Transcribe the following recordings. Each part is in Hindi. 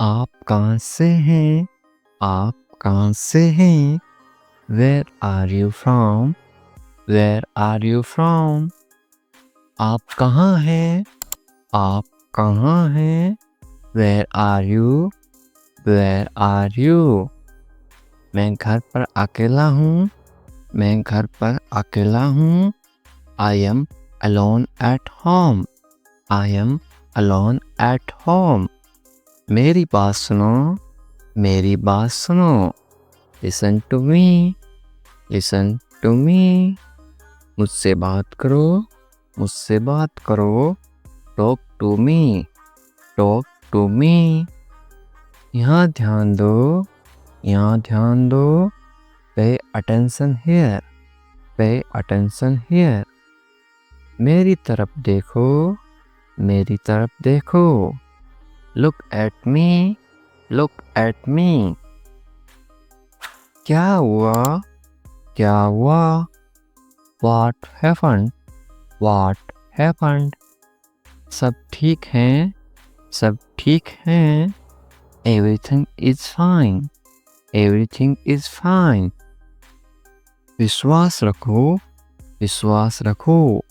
आप कहाँ से हैं? आप कहाँ से हैं? Where are you from? Where are you from? आप कहाँ हैं? आप कहाँ हैं? Where are you? Where are you? मैं घर पर अकेला हूँ. मैं घर पर अकेला हूँ. I am alone at home. I am alone at home. मेरी बात सुनो. मेरी बात सुनो. Listen to me. Listen to me. मुझसे बात करो. मुझसे बात करो. Talk to me. Talk to me. यहाँ ध्यान दो. यहाँ ध्यान दो. Pay attention here. Pay attention here. मेरी तरफ देखो. मेरी तरफ देखो. Look at me. Look at me. क्या हुआ? क्या हुआ? What happened? What happened? सब ठीक हैं. सब ठीक हैं. Everything is fine. Everything is fine. विश्वास रखो. विश्वास रखो.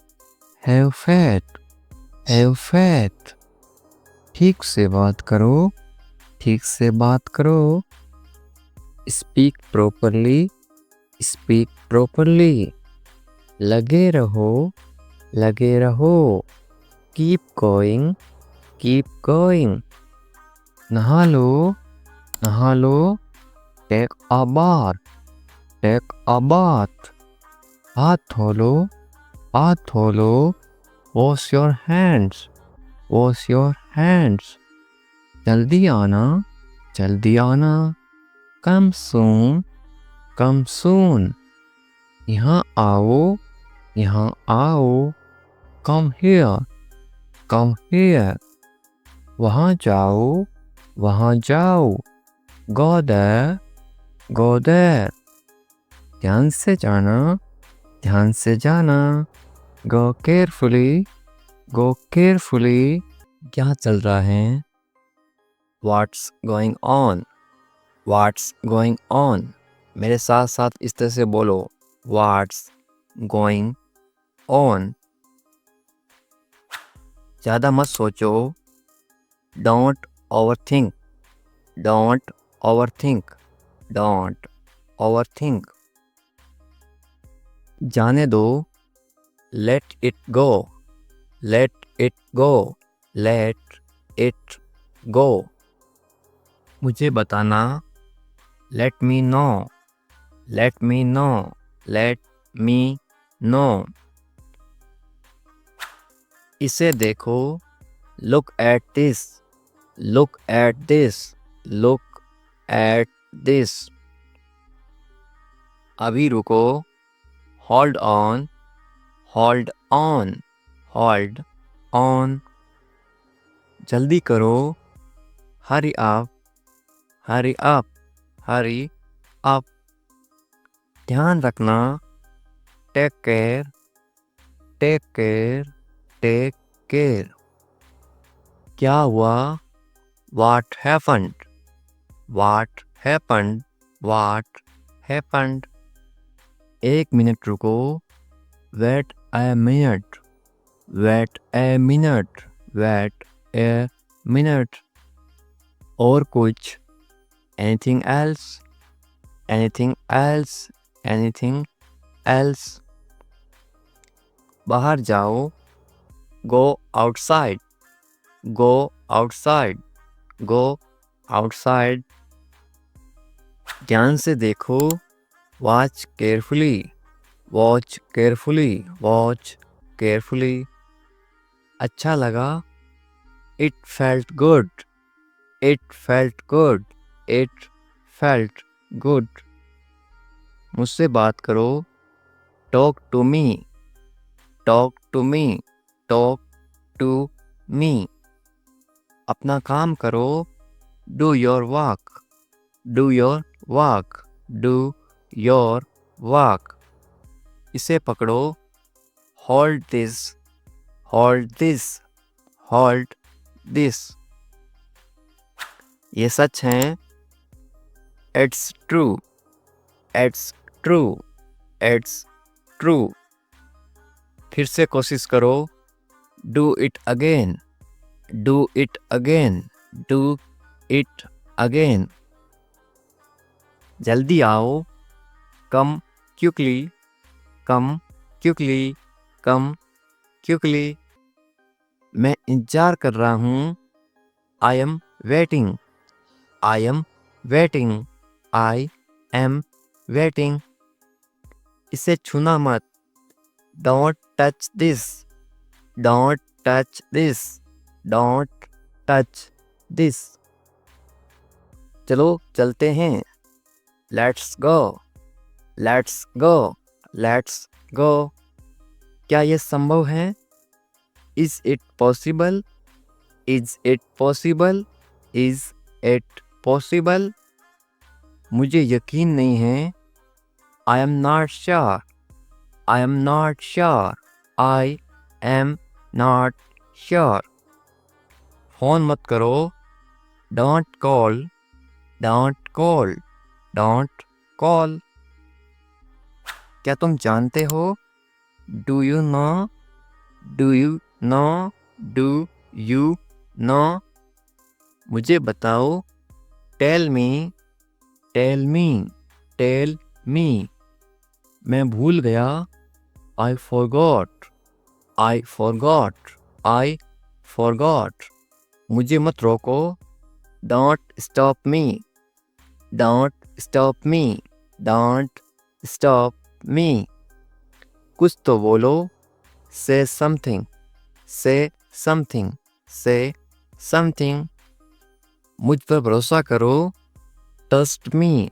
Have faith. Have faith. ठीक से बात करो. ठीक से बात करो. Speak properly. Speak properly. लगे रहो. लगे रहो. Keep going. Keep going. नहा लो. नहा लो. Take a bath. Take a bath. हाथ धो लो. हाथ धो लो. Wash your hands. Wash your hands. जल्दी आना. जल्दी आना. Come soon. Come soon. यहाँ आओ. यहाँ आओ. Come here. Come here. वहाँ जाओ. वहाँ जाओ. Go there. Go there. ध्यान से जाना. ध्यान से जाना. Go carefully. Go carefully. क्या चल रहा है? What's going on? What's going on? मेरे साथ साथ इस तरह से बोलो. What's going on? ज़्यादा मत सोचो. Don't overthink. Don't overthink. Don't overthink. जाने दो. Let it go. Let it go. Let it go. मुझे बताना. Let me know. Let me know. Let me know. इसे देखो. Look at this. Look at this. Look at this. अभी रुको. Hold on. Hold on. Hold on. जल्दी करो. Hurry up. Hurry up. Hurry up. ध्यान रखना. Take care. Take care. Take care. क्या हुआ? What happened? What happened? What happened? एक मिनट रुको. Wait a minute. Wait a minute. Wait a minute. और कुछ? Anything else? Anything else? Anything else? बाहर जाओ. Go outside. Go outside. Go outside. ध्यान से देखो. Watch carefully. Watch carefully. Watch carefully. अच्छा लगा. It felt good. It felt good. It felt good. मुझसे बात करो. Talk to me. Talk to me. Talk to me. अपना काम करो. Do your work. Do your work. Do your work. इसे पकड़ो. Hold this. Hold this. Hold this. ये सच है। It's true, it's true, it's true. फिर से कोशिश करो। Do it again, do it again, do it again. जल्दी आओ। कम क्विकली, कम क्विकली, कम क्विकली। मैं इंतजार कर रहा हूँ। I am waiting, I am waiting, I am waiting. इसे छूना मत। Don't touch this, don't touch this, don't touch this. चलो चलते हैं। Let's go, let's go, let's go. क्या ये संभव है? Is it possible, is it possible, is it possible. मुझे यकीन नहीं है। I am not sure, I am not sure, I am not sure. Phone मत करो। Don't call, don't call, don't call. क्या तुम जानते हो? Do you know, do you know, do you know. मुझे बताओ। Tell me, tell me, tell me. मैं भूल गया। I forgot, I forgot, I forgot. मुझे मत रोको। Don't stop me, don't stop me, don't stop मी। कुछ तो बोलो। से समथिंग, से समथिंग, से समथिंग। मुझ पर भरोसा करो। Trust me,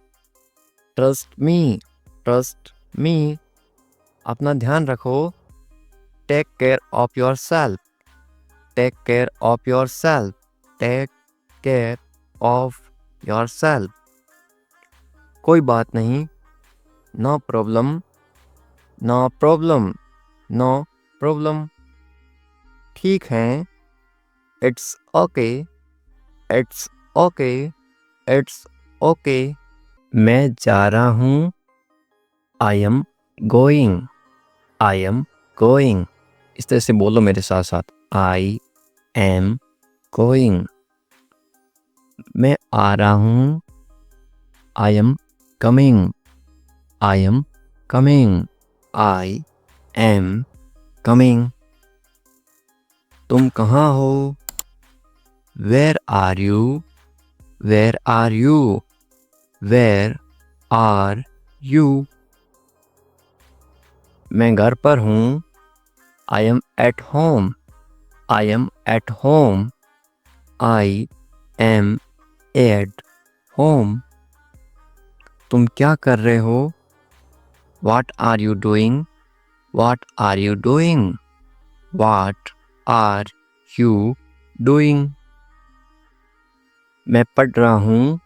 trust me, trust me. अपना ध्यान रखो। Take care of yourself, take care of yourself, take care of yourself. कोई बात नहीं। No problem, no problem, no problem. ठीक है। It's okay, it's okay, it's okay. मैं जा रहा हूँ। I am going, I am going. इस तरह से बोलो मेरे साथ साथ। I am going. मैं आ रहा हूँ। I am coming, I am coming, I am coming. तुम कहाँ हो? Where are you, where are you, where are you. मैं घर पर हूँ। I am at home, I am at home, I am at home. तुम क्या कर रहे हो? What are you doing? What are you doing? What are you doing? मैं पढ़ रहा हूँ।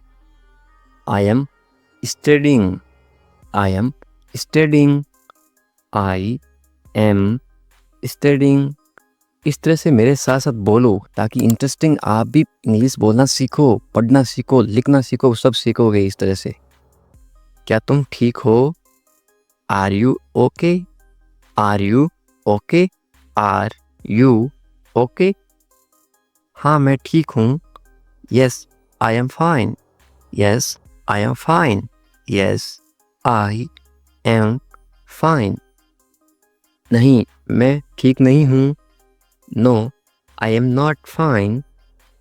I am studying, I am studying, I am studying। इस तरह से मेरे साथ साथ बोलो ताकि इंटरेस्टिंग आप भी इंग्लिश बोलना सीखो, पढ़ना सीखो, लिखना सीखो, सब सीखोगे इस तरह से। क्या तुम ठीक हो? Are you okay, are you okay, are you okay. हाँ मैं ठीक हूँ। Yes I am fine, yes I am fine, yes I am fine. नहीं मैं ठीक नहीं हूँ। No I am not fine,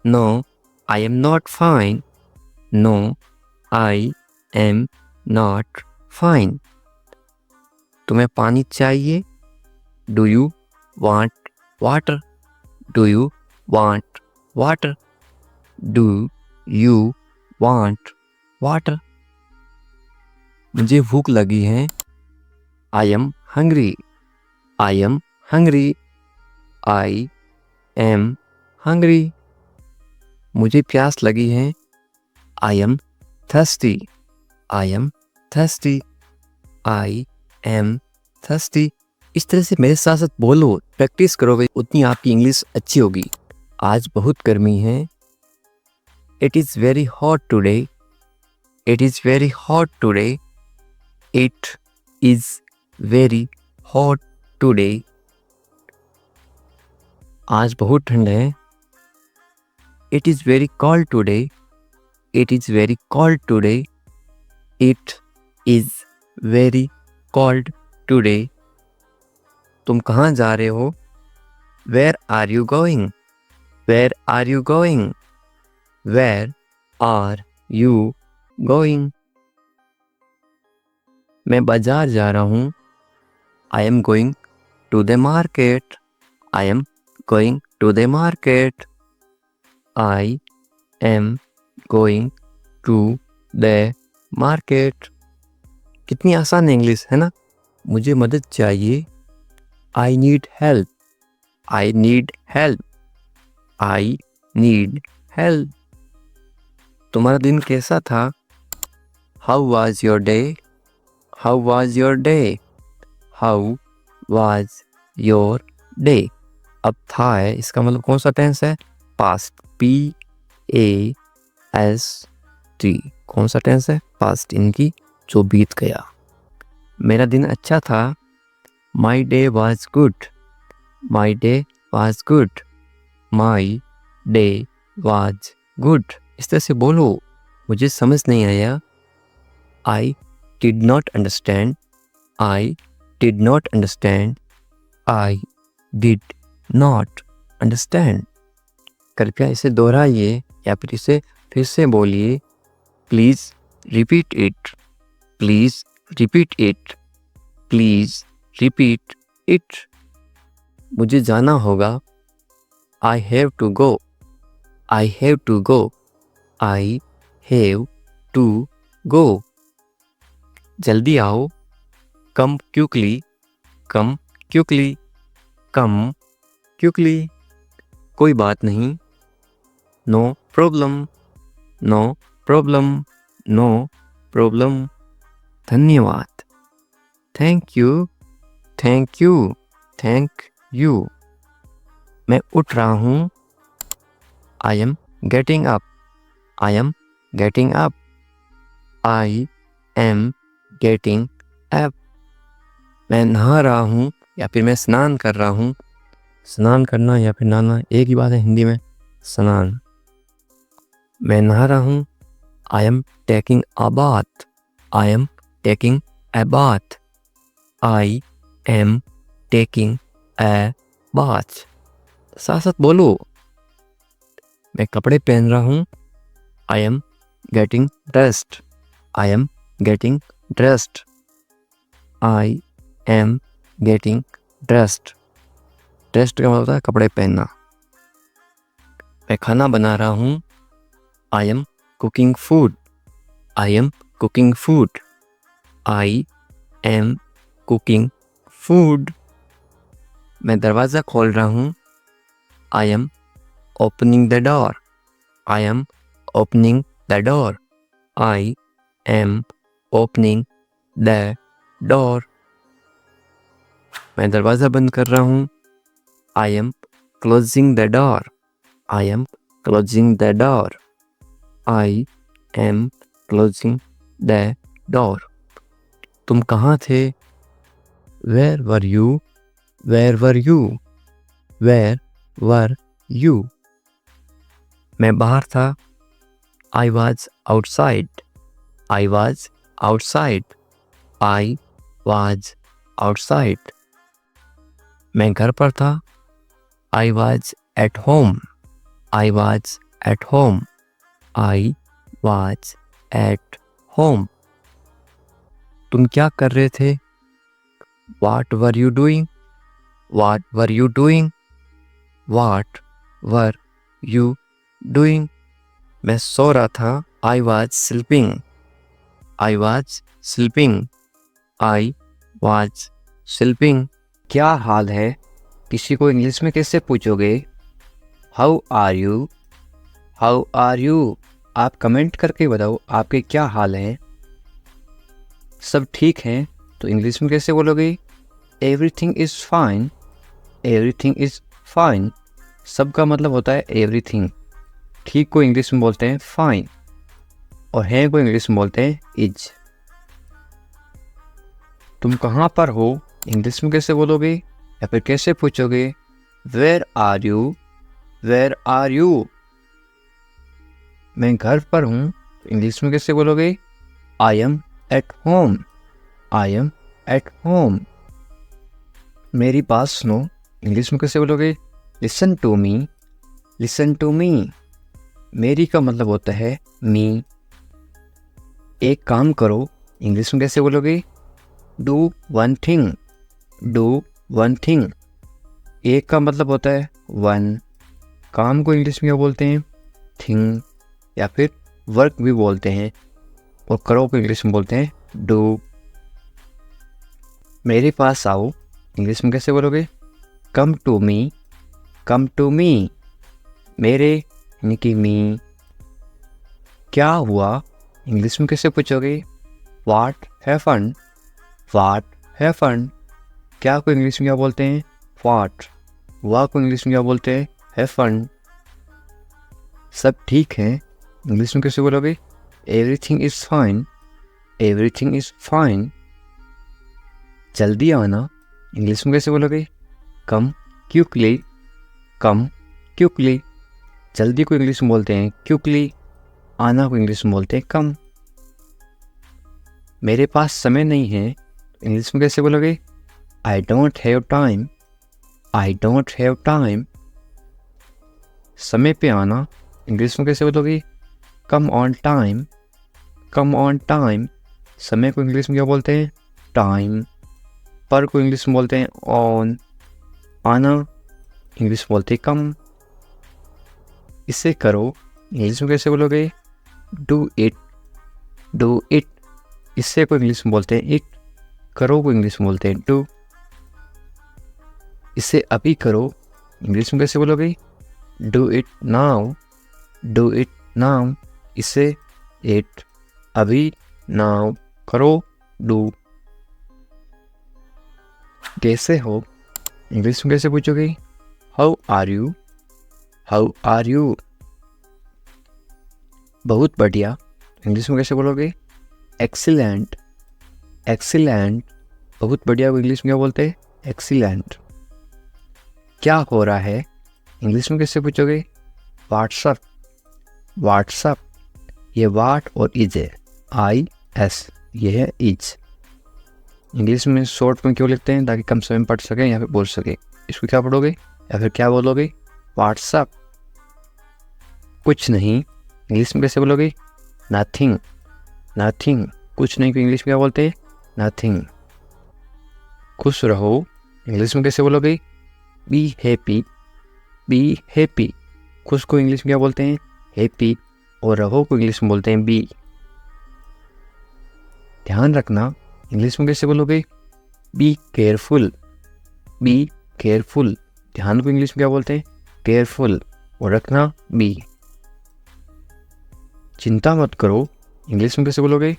no I am not fine, no I am not fine. तुम्हें पानी चाहिए? Do you want water, do you want water, do you want water. मुझे भूख लगी है। I am hungry, I am hungry, I am hungry. मुझे प्यास लगी है। I am thirsty, I am thirsty, I am thirsty. इस तरह से मेरे साथ साथ बोलो, प्रैक्टिस करोगे उतनी आपकी इंग्लिश अच्छी होगी। आज बहुत गर्मी है। It is very hot today. It is very hot today. It is very hot today. आज बहुत ठंड है. It is very cold today. It is very cold today. It is very cold today. तुम कहाँ जा रहे हो? Where are you going? Where are you going? Where are you going? मैं बाजार जा रहा हूँ. I am going to the market. I am going to the market. I am going to the market. कितनी आसान इंग्लिश है ना. मुझे मदद चाहिए. I need help. I need help. I need help. तुम्हारा दिन कैसा था? How was your day? How was your day? How was your day? अब था है, इसका मतलब कौन सा टेंस है? पास्ट. PAST. कौन सा टेंस है? पास्ट, इनकी जो बीत गया. मेरा दिन अच्छा था. My day was good. My day was good. My day was good. इस तरह से बोलो. मुझे समझ नहीं आया. I did not understand. I did not understand. I did not understand. कृपया इसे दोहराइए या फिर इसे फिर से बोलिए. Please repeat it. Please repeat it. Please repeat it. मुझे जाना होगा. I have to go. I have to go. I have to go. जल्दी आओ. Come quickly. Come quickly. Come quickly. कोई बात नहीं. No problem. No problem. No problem. धन्यवाद. Thank you. Thank you. Thank you. मैं उठ रहा हूँ. I am getting up. I am getting up. I am getting up. मैं नहा रहा हूँ या फिर मैं स्नान कर रहा हूँ. स्नान करना या फिर नहाना एक ही बात है हिंदी में. स्नान. मैं नहा रहा हूँ. I am taking a bath. I am taking a bath. I am taking a bath. साथ साथ बोलो. मैं कपड़े पहन रहा हूँ. I am getting dressed. I am getting dressed. I am getting dressed. Dressed का मतलब होता है कपड़े पहनना. मैं खाना बना रहा हूँ. I am cooking food. I am cooking food. I am cooking food. मैं दरवाज़ा खोल रहा हूँ. I am opening the door. I am opening the door. I am opening the door. मैं दरवाज़ा बंद कर रहा हूँ. I am closing the door. I am closing the door. I am closing the door. तुम कहाँ थे? Where were you? Where were you? Where were you? मैं बाहर था. I was outside. I was outside. I was outside. मैं घर पर था. I was at home. I was at home. I was at home. तुम क्या कर रहे थे? What were you doing? What were you doing? What were you doing? मैं सो रहा था. I was sleeping. I was sleeping. I was sleeping. क्या हाल है? किसी को इंग्लिश में कैसे पूछोगे? How are you? How are you? आप कमेंट करके बताओ आपके क्या हाल है. सब ठीक है तो इंग्लिश में कैसे बोलोगे? Everything is fine. Everything is fine. सब का मतलब होता है everything. ठीक को इंग्लिश में बोलते हैं फाइन, और है को इंग्लिश में बोलते हैं इज। तुम कहाँ पर हो इंग्लिश में कैसे बोलोगे या फिर कैसे पूछोगे? Where are you, where are you. मैं घर पर हूँ, इंग्लिश में कैसे बोलोगे? I am at home, I am at home. मेरी बात सुनो, इंग्लिश में कैसे बोलोगे? Listen to me, listen to me. मेरी का मतलब होता है मी। एक काम करो, इंग्लिश में कैसे बोलोगे? Do one thing, do one thing. एक का मतलब होता है वन। काम को इंग्लिश में क्या बोलते हैं? थिंग, या फिर वर्क भी बोलते हैं। और करो को इंग्लिश में बोलते हैं डू। मेरे पास आओ, इंग्लिश में कैसे बोलोगे? Come to me, come to me. मेरे यानी कि मी। क्या हुआ इंग्लिश में कैसे पूछोगे? What happened, what happened. क्या को इंग्लिश में क्या बोलते हैं? व्हाट। हुआ को इंग्लिश में क्या बोलते हैं? हैपेंड। सब ठीक है, इंग्लिश में कैसे बोलोगे? Everything is fine, everything is fine. जल्दी आना, इंग्लिश में कैसे बोलोगे? कम क्विकली, कम क्विकली। जल्दी को इंग्लिश में बोलते हैं क्विकली, आना को इंग्लिश में बोलते हैं कम। मेरे पास समय नहीं है, इंग्लिश में कैसे बोलोगे? I don't have time, I don't have time. समय पे आना, इंग्लिश में कैसे बोलोगे? Come on time, come on time. समय को इंग्लिश में क्या बोलते हैं? टाइम। पर को इंग्लिश में बोलते हैं ऑन। आना इंग्लिश में बोलते हैं कम। इसे करो, इंग्लिश में कैसे बोलोगे? Do it, do it. इससे को इंग्लिश में बोलते हैं इट। करो को इंग्लिश में बोलते हैं डू। इसे अभी करो, इंग्लिश में कैसे बोलोगे? Do it now, do it now. इसे इट, अभी, नाउ, करो, डू। कैसे हो इंग्लिश में कैसे पूछोगे? How are you, how are you. बहुत बढ़िया, इंग्लिश में कैसे बोलोगे? Excellent, excellent. बहुत बढ़िया को इंग्लिश में क्या बोलते हैं? एक्सीलेंट। क्या हो रहा है इंग्लिश में कैसे पूछोगे? What's up, what's up. ये वाट और इज है, आई एस, ये है इज। इंग्लिश में शॉर्ट में क्यों लिखते हैं? ताकि कम समय में पढ़ सकें या फिर बोल सकें। इसको क्या पढ़ोगे या फिर क्या बोलोगे? व्हाट्सअप। कुछ नहीं, इंग्लिश में कैसे बोलोगे? Nothing, nothing. कुछ नहीं को इंग्लिश में क्या बोलते हैं? नथिंग। खुश रहो, इंग्लिश में कैसे बोलोगे? Be happy, be happy. खुश को इंग्लिश में क्या बोलते हैं? हैप्पी। और रहो को इंग्लिश में बोलते हैं बी। ध्यान रखना, इंग्लिश में कैसे बोलोगे? Be careful, be careful. ध्यान को इंग्लिश में क्या बोलते हैं? केयरफुल। और रखना बी। चिंता मत करो, इंग्लिश में कैसे बोलोगे?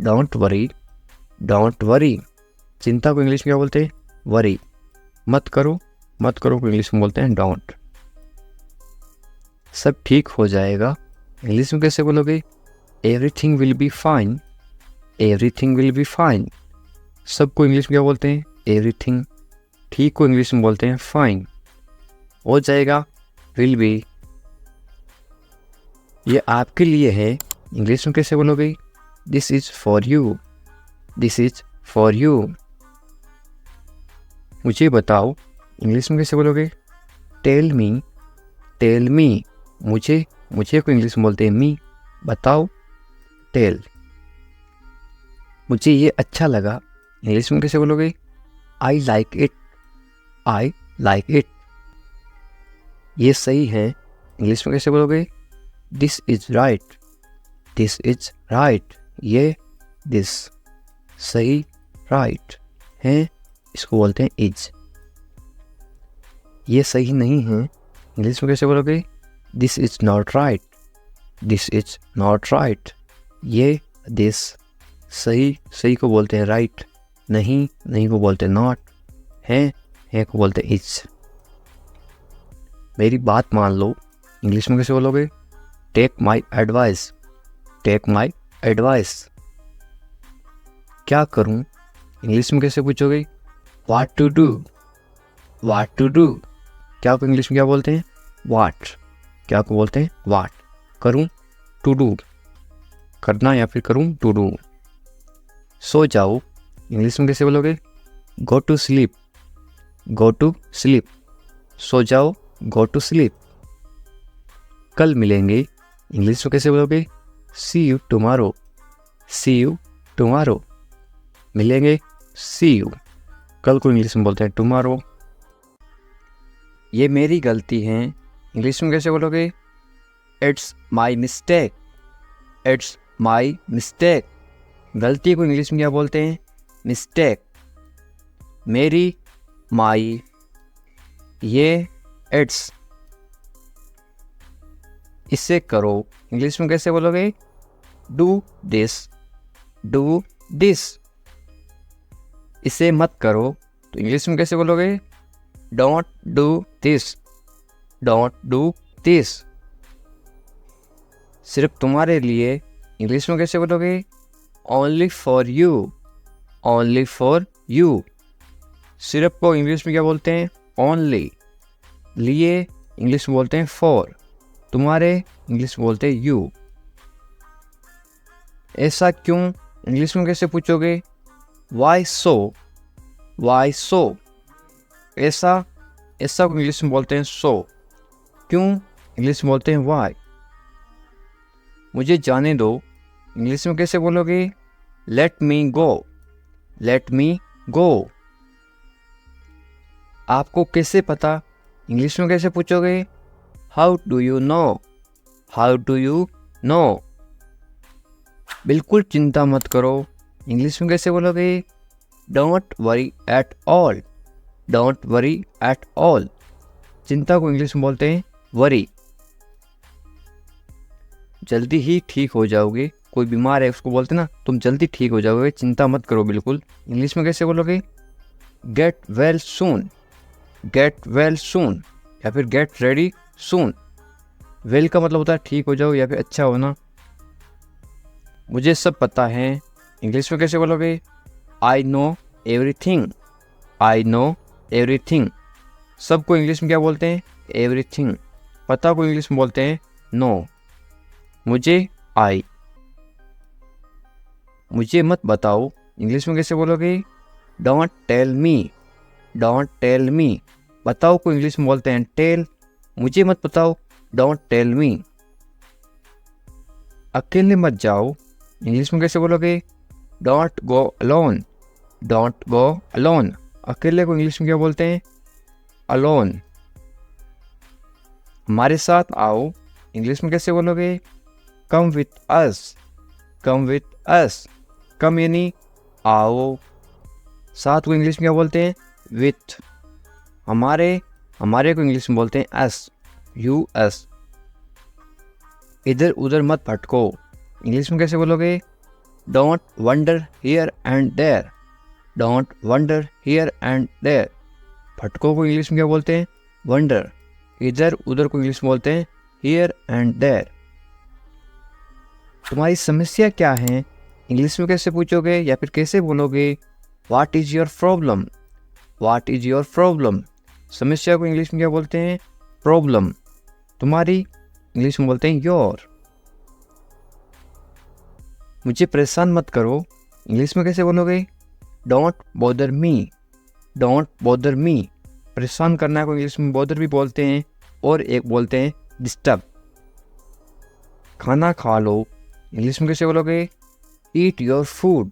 Don't worry, don't worry. चिंता को इंग्लिश में क्या बोलते हैं? वरी। मत करो, मत करो को इंग्लिश में बोलते हैं डोंट। सब ठीक हो जाएगा, इंग्लिश में कैसे बोलोगे? Everything will be fine, everything will be fine. सबको इंग्लिश में क्या बोलते हैं? एवरीथिंग। ठीक को इंग्लिश में बोलते हैं फाइन। हो जाएगा विल बी। ये आपके लिए है, इंग्लिश में कैसे बोलोगे? This is for you, this is for you. मुझे बताओ, इंग्लिश में कैसे बोलोगे? Tell me, tell me. मुझे, मुझे को इंग्लिश में बोलते हैं मी। बताओ, टेल। मुझे ये अच्छा लगा, इंग्लिश में कैसे बोलोगे? I like it, I like it. ये सही है, इंग्लिश में कैसे बोलोगे? This is right, this is right. ये दिस, सही, राइट है, इसको बोलते हैं इज। ये सही नहीं है, इंग्लिश में कैसे बोलोगे? This is not right, this is not right. ये दिस, सही, सही को बोलते हैं राइट। नहीं, नहीं को बोलते हैं नॉट। है को बोलते हैं इज। मेरी बात मान लो, इंग्लिश में कैसे बोलोगे? Take my advice, take my advice. क्या करूं इंग्लिश में कैसे पूछोगे? What to do, what to do. क्या को इंग्लिश में क्या बोलते हैं? व्हाट। क्या को बोलते हैं? व्हाट। करूं, टू डू, करना या फिर करूं, टू डू। सो जाओ इंग्लिश में कैसे बोलोगे? Go to sleep, go to sleep. सो जाओ, गो टू स्लीप। कल मिलेंगे इंग्लिश में कैसे बोलोगे? See you tomorrow, see you tomorrow. मिलेंगे, सी यू। कल को इंग्लिश में बोलते हैं टुमारो। ये मेरी गलती है इंग्लिश में कैसे बोलोगे? It's my mistake, it's my mistake. गलती को इंग्लिश में क्या बोलते हैं? मिस्टेक। मेरी, माई, ये, इट्स। इसे करो इंग्लिश में कैसे बोलोगे? Do this, do this. इसे मत करो तो इंग्लिश में कैसे बोलोगे? Don't do this, don't do this. सिर्फ तुम्हारे लिए इंग्लिश में कैसे बोलोगे? Only for you, only for you. सिर्फ को इंग्लिश में क्या बोलते हैं? ओनली। लिए इंग्लिश में बोलते हैं फॉर। तुम्हारे इंग्लिश में बोलते हैं यू। ऐसा क्यों इंग्लिश में कैसे पूछोगे? वाई सो, वाई सो। ऐसा, ऐसा को इंग्लिश में बोलते हैं सो। क्यों इंग्लिश में बोलते हैं वाई। मुझे जाने दो इंग्लिश में कैसे बोलोगे? लेट मी गो, लेट मी गो। आपको कैसे पता इंग्लिश में कैसे पूछोगे? How do you no, how do you no. बिल्कुल चिंता मत करो इंग्लिश में कैसे बोलोगे? Don't worry at all, don't worry at all. चिंता को इंग्लिश में बोलते हैं वरी। जल्दी ही ठीक हो जाओगे। कोई बीमार है उसको बोलते ना तुम जल्दी ठीक हो जाओगे, चिंता मत करो बिल्कुल। इंग्लिश में कैसे बोलोगे? Get well soon, get well soon या फिर गेट रेडी सून। वेल का मतलब होता है ठीक हो जाओ या फिर अच्छा होना। मुझे सब पता है इंग्लिश में कैसे बोलोगे? I know everything, I know everything. सबको इंग्लिश में क्या बोलते हैं? एवरीथिंग। पता को इंग्लिश में बोलते हैं नो। मुझे, आई। मुझे मत बताओ इंग्लिश में कैसे बोलोगे? Don't tell me, don't tell me. बताओ को इंग्लिश में बोलते हैं टेल। मुझे मत बताओ, डोंट टेल मी। अकेले मत जाओ इंग्लिश में कैसे बोलोगे? Don't go alone, don't go alone. अकेले को इंग्लिश में क्या बोलते हैं? अलोन। हमारे साथ आओ इंग्लिश में कैसे बोलोगे? Come with us, come with us. कम यानी आओ। साथ को इंग्लिश में क्या बोलते हैं? विथ। हमारे, हमारे को इंग्लिश में बोलते हैं अस, यू अस। इधर उधर मत भटको इंग्लिश में कैसे बोलोगे? Don't wander here and there, don't wander here and there. भटको को इंग्लिश में क्या बोलते हैं? वंडर। इधर उधर को इंग्लिश में बोलते हैं हियर एंड देयर। तुम्हारी समस्या क्या है इंग्लिश में कैसे पूछोगे या फिर कैसे बोलोगे? What is your problem, what is your problem. समस्या को इंग्लिश में क्या बोलते हैं? प्रॉब्लम। तुम्हारी इंग्लिश में बोलते हैं योर। मुझे परेशान मत करो इंग्लिश में कैसे बोलोगे? Don't bother me, don't bother me. परेशान करना को इंग्लिश में बॉदर भी बोलते हैं और एक बोलते हैं डिस्टर्ब। खाना खा लो इंग्लिश में कैसे बोलोगे? Eat your food,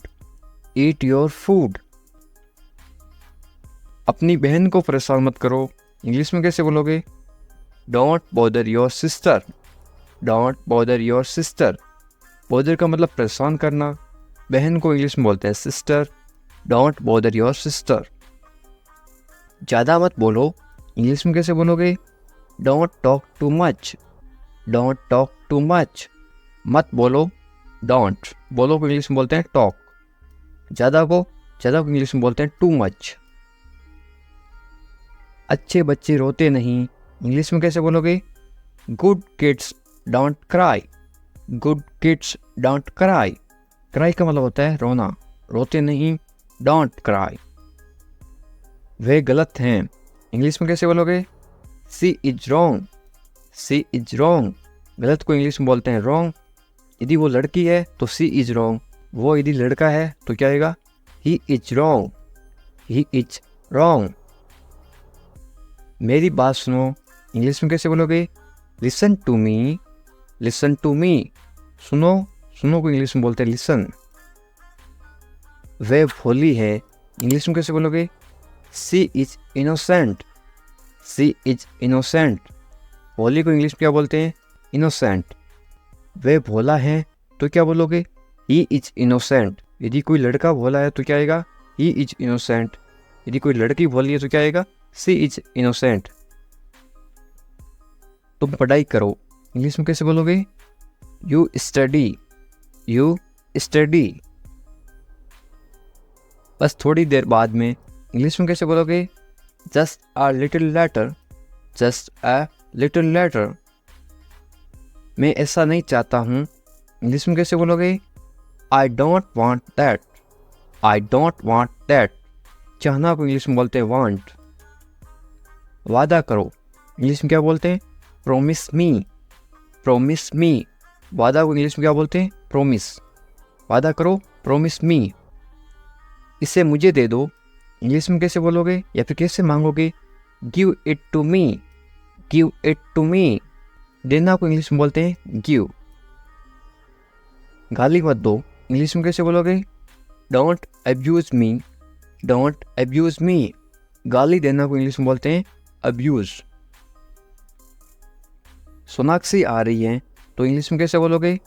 eat your food. अपनी बहन को परेशान मत करो इंग्लिश में कैसे बोलोगे? Don't bother your sister, don't bother your sister. Bother का मतलब परेशान करना। बहन को इंग्लिश में बोलते हैं sister. Don't bother your sister. ज़्यादा मत बोलो इंग्लिश में कैसे बोलोगे? Don't talk too much, don't talk too much. मत बोलो, डोंट। बोलो को इंग्लिश में बोलते हैं टॉक। ज़्यादा को इंग्लिश में बोलते हैं टू मच। अच्छे बच्चे रोते नहीं इंग्लिश में कैसे बोलोगे? Good kids don't cry, good kids don't cry. Cry का मतलब होता है रोना, रोते नहीं, डोंट क्राई। वे गलत हैं, इंग्लिश में कैसे बोलोगे? She is wrong, she is wrong. गलत को इंग्लिश में बोलते हैं रॉन्ग। यदि वो लड़की है तो सी इज रॉन्ग, वो यदि लड़का है तो क्या आएगा? He is wrong, he is wrong. मेरी बात सुनो, इंग्लिश में कैसे बोलोगे? Listen to me, listen to me. सुनो, सुनो को इंग्लिश में बोलते हैं लिसन। वे भोली है, इंग्लिश में कैसे बोलोगे? She is innocent, she is innocent. भोली को इंग्लिश में क्या बोलते हैं? इनोसेंट। वे भोला है तो क्या बोलोगे? He is innocent. यदि कोई लड़का भोला है तो क्या आएगा? He is innocent. यदि कोई लड़की भोली है तो क्या आएगा? सी इज इनोसेंट। तुम पढ़ाई करो, इंग्लिश में कैसे बोलोगे? You study, you study. बस थोड़ी देर बाद में, इंग्लिश में कैसे बोलोगे? Just a little letter, just a little letter. मैं ऐसा नहीं चाहता हूँ, इंग्लिश में कैसे बोलोगे? I don't want that, I don't want that. चाहना को इंग्लिश में बोलते हैं वांट। वादा करो, इंग्लिश में क्या बोलते हैं? प्रोमिस मी, प्रोमिस मी। वादा को इंग्लिश में क्या बोलते हैं? प्रोमिस। वादा करो, प्रोमिस मी। इसे मुझे दे दो, इंग्लिश में कैसे बोलोगे या फिर कैसे मांगोगे? Give it to me, give it to me. देना को इंग्लिश में बोलते हैं गिव। गाली मत दो, इंग्लिश में कैसे बोलोगे? Don't abuse me, don't abuse me. गाली देना को इंग्लिश में बोलते हैं अब्यूज। सोनाक्षी आ रही है तो इंग्लिश में कैसे बोलोगे?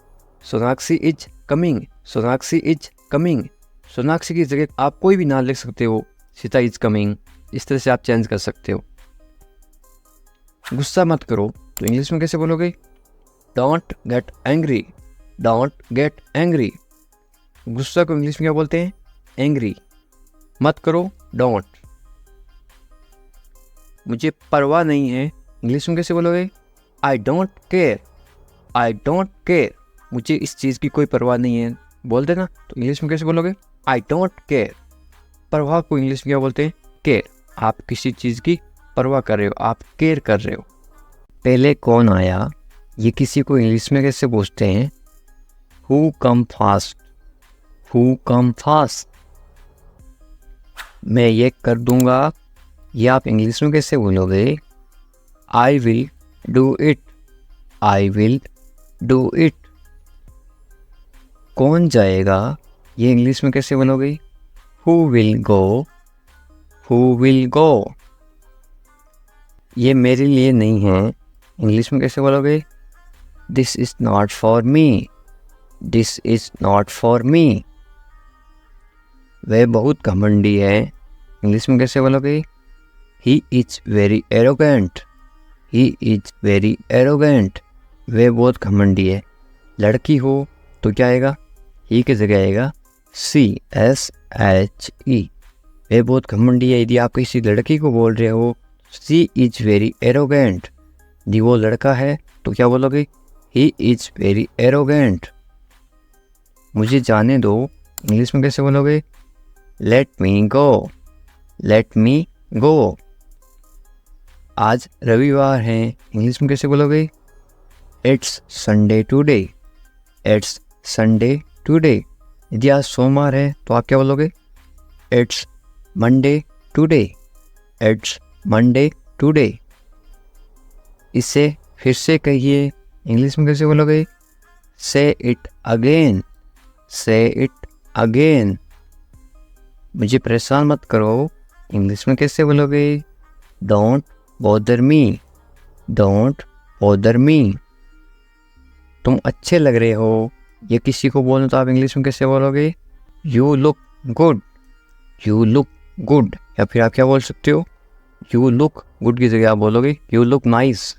Sonakshi is coming, Sonakshi is coming. Sonakshi की जगह आप कोई भी नाम लिख सकते हो, सीता इज कमिंग, इस तरह से आप चेंज कर सकते हो। गुस्सा मत करो तो इंग्लिश में कैसे बोलोगे? Don't get angry, don't get angry. गुस्सा को इंग्लिश में क्या बोलते हैं? एंग्री। मत करो, डोंट। मुझे परवाह नहीं है, इंग्लिश में कैसे बोलोगे? I don't care, I don't care. मुझे इस चीज़ की कोई परवाह नहीं है, बोल देना। तो इंग्लिश में कैसे बोलोगे? I don't care. परवाह को इंग्लिश में क्या बोलते हैं? केयर। आप किसी चीज़ की परवाह कर रहे हो, आप केयर कर रहे हो। पहले कौन आया, ये किसी को इंग्लिश में कैसे पूछते हैं? Who come fast, who come fast. मैं ये कर दूंगा, ये आप इंग्लिश में कैसे बोलोगे? I will do it, I will do it. कौन जाएगा, ये इंग्लिश में कैसे बोलोगे? Who will go, who will go. ये मेरे लिए नहीं है, इंग्लिश में कैसे बोलोगे? This is not for me, this is not for me. वह बहुत घमंडी है, इंग्लिश में कैसे बोलोगे? He is very arrogant, he is very arrogant. वह बहुत घमंडी है। लड़की हो तो क्या आएगा? ही की जगह आएगा CSHE। वह बहुत घमंडी है। यदि आप किसी लड़की को बोल रहे हो सी इज वेरी एरोगेंट, यदि वो लड़का है तो क्या बोलोगे? He is very arrogant. मुझे जाने दो, इंग्लिश में कैसे बोलोगे? लेट मी गो, लेट मी गो। आज रविवार है, इंग्लिश में कैसे बोलोगे? It's Sunday today, it's Sunday today. यदि आज सोमवार है तो आप क्या बोलोगे? It's Monday today, it's Monday today. इसे फिर से कहिए, इंग्लिश में कैसे बोलोगे? से इट अगेन, से इट अगेन। मुझे परेशान मत करो, इंग्लिश में कैसे बोलोगे? Don't bother me, don't bother me. तुम अच्छे लग रहे हो, ये किसी को बोलना तो आप इंग्लिश में कैसे बोलोगे? You look good, you look good. या फिर आप क्या बोल सकते हो? यू लुक गुड की जगह आप बोलोगे यू लुक नाइस।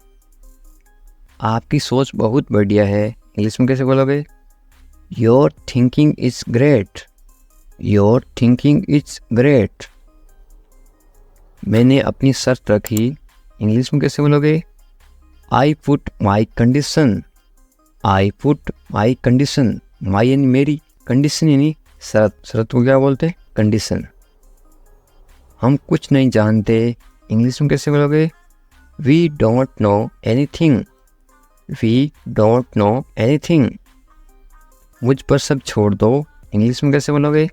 आपकी सोच बहुत बढ़िया है, इंग्लिश में कैसे बोलोगे? Your thinking is great, your thinking is great. मैंने अपनी शर्त रखी, इंग्लिश में कैसे बोलोगे? I put my condition, I put my condition, my यानी मेरी, कंडीशन यानी शर्त, शर्त को क्या बोलते हैं? कंडीशन। हम कुछ नहीं जानते, इंग्लिश में कैसे बोलोगे? We don't know anything, we don't know anything. मुझ पर सब छोड़ दो, इंग्लिश में कैसे बोलोगे?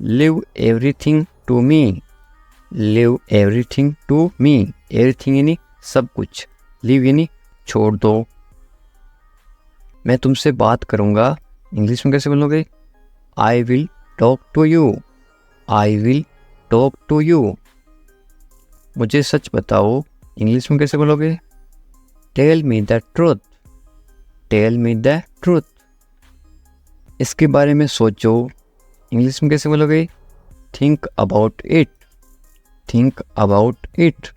Leave everything to me, leave everything to me. Everything यानी सब कुछ, लिव यानी छोड़ दो। मैं तुमसे बात करूँगा, इंग्लिश में कैसे बोलोगे? I will talk to you, I will talk to you. मुझे सच बताओ, इंग्लिश में कैसे बोलोगे? Tell me the truth, tell me the truth. इसके बारे में सोचो, इंग्लिश में कैसे बोलोगे? Think about it, think about it.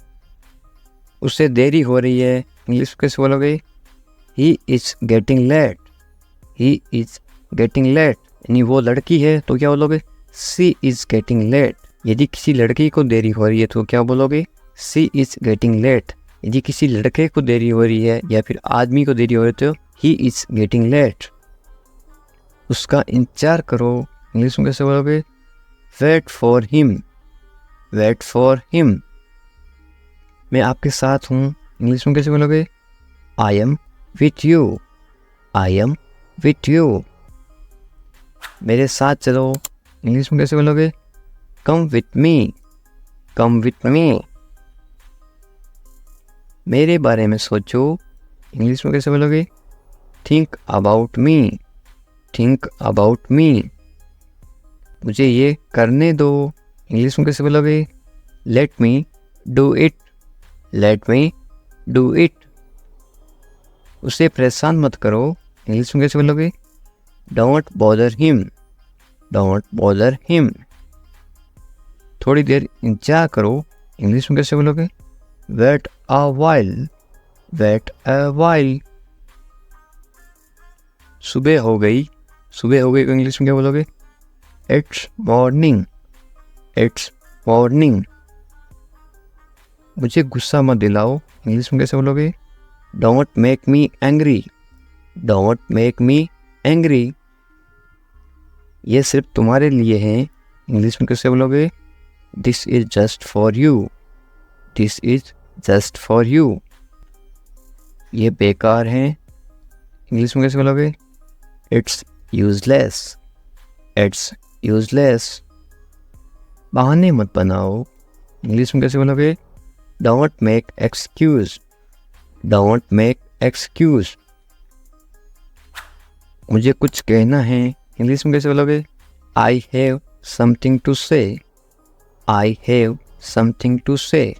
उसे देरी हो रही है, इंग्लिश में कैसे बोलोगे? He is getting late, he is getting late. यानी वो लड़की है तो क्या बोलोगे? She is getting late. यदि किसी लड़की को देरी हो रही है तो क्या बोलोगे? She is getting late. यदि किसी लड़के को देरी हो रही है या फिर आदमी को देरी हो रही है तो ही इज गेटिंग लेट। उसका इंतजार करो, इंग्लिश में कैसे बोलोगे? Wait for him, wait for him. मैं आपके साथ हूँ, इंग्लिश में कैसे बोलोगे? I am with you, I am with you. मेरे साथ चलो, इंग्लिश में कैसे बोलोगे? Come with me, come with me. मेरे बारे में सोचो, इंग्लिश में कैसे बोलोगे? Think about me, think about me. मुझे ये करने दो, इंग्लिश में कैसे बोलोगे? Let me do it, let me do it. उसे परेशान मत करो, इंग्लिश में कैसे बोलोगे? Don't bother him, don't bother him. थोड़ी देर इंतजार करो, इंग्लिश में कैसे बोलोगे? Wait a while, wait a while. सुबह हो गई, सुबह हो गई को इंग्लिश में क्या बोलोगे? It's morning, it's morning. मुझे गुस्सा मत दिलाओ, इंग्लिश में कैसे बोलोगे? Don't make me angry, don't make me angry. ये सिर्फ तुम्हारे लिए है, इंग्लिश में कैसे बोलोगे? This is just for you, this is just for you. ये बेकार है, इंग्लिश में कैसे बोलोगे? It's useless, it's useless. बहाने मत बनाओ, इंग्लिश में कैसे बोलोगे? Don't make excuse, don't make excuse. मुझे कुछ कहना है, इंग्लिश में कैसे बोलोगे? आई हैव समथिंग टू से, आई हैव समथिंग टू से।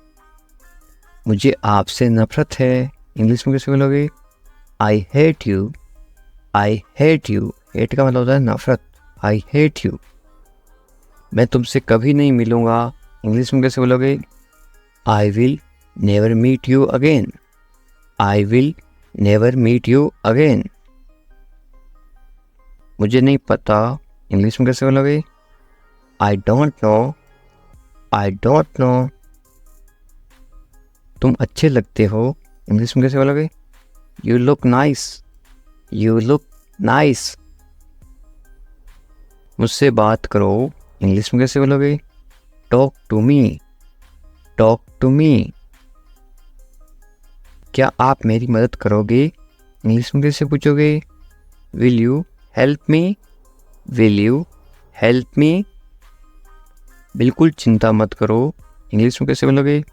मुझे आपसे नफरत है, इंग्लिश में कैसे बोलोगे? I hate you, I hate you. Hate का मतलब होता है नफरत, आई हेट यू। मैं तुमसे कभी नहीं मिलूँगा, इंग्लिश में कैसे बोलोगे? I will never meet you again, I will never meet you again. मुझे नहीं पता, इंग्लिश में कैसे बोलोगे? I don't know, I don't know. तुम अच्छे लगते हो, इंग्लिश में कैसे बोलोगे? You look nice, you look nice. मुझसे बात करो, इंग्लिश में कैसे बोलोगे? Talk to me, talk to me. क्या आप मेरी मदद करोगे, इंग्लिश में कैसे पूछोगे? Will you help me, will you help मी। बिल्कुल चिंता मत करो, इंग्लिश में कैसे बोलोगे?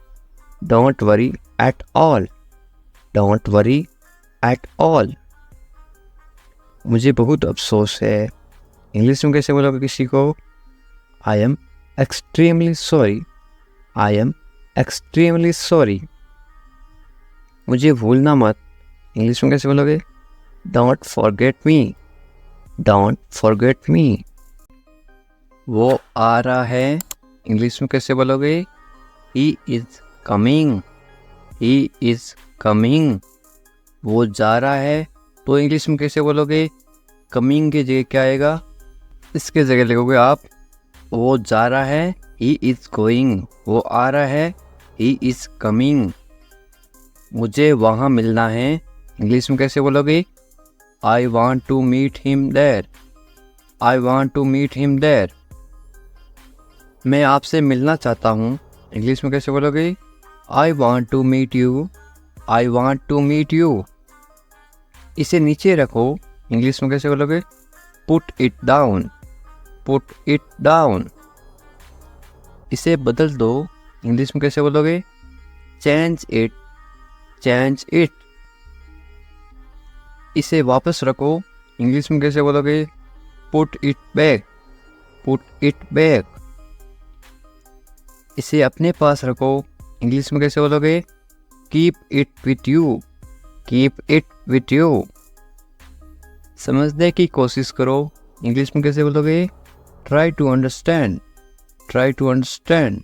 Don't worry at all, don't worry at all. मुझे बहुत अफसोस है, इंग्लिश में कैसे बोलोगे किसी को? I am extremely sorry, I am extremely sorry. मुझे भूलना मत, इंग्लिश में कैसे बोलोगे? Don't forget me, don't forget me. वो आ रहा है, इंग्लिश में कैसे बोलोगे? He is coming, he is coming. वो जा रहा है तो इंग्लिश में कैसे बोलोगे? कमिंग की जगह क्या आएगा? इसके जगह लिखोगे आप वो जा रहा है, ही इज गोइंग। वो आ रहा है, ही इज कमिंग। मुझे वहाँ मिलना है, इंग्लिश में कैसे बोलोगे? I want to meet him there. I want to meet him there. मैं आपसे मिलना चाहता हूँ, इंग्लिश में कैसे बोलोगे? I want to meet you. I want to meet you. इसे नीचे रखो, इंग्लिश में कैसे बोलोगे? Put it down. Put it down. इसे बदल दो, इंग्लिश में कैसे बोलोगे? Change it. Change it. इसे वापस रखो, इंग्लिश में कैसे बोलोगे? Put it back. Put it back. इसे अपने पास रखो, इंग्लिश में कैसे बोलोगे? Keep it with you. Keep it with you. समझने की कोशिश करो, इंग्लिश में कैसे बोलोगे? Try to understand. Try to understand.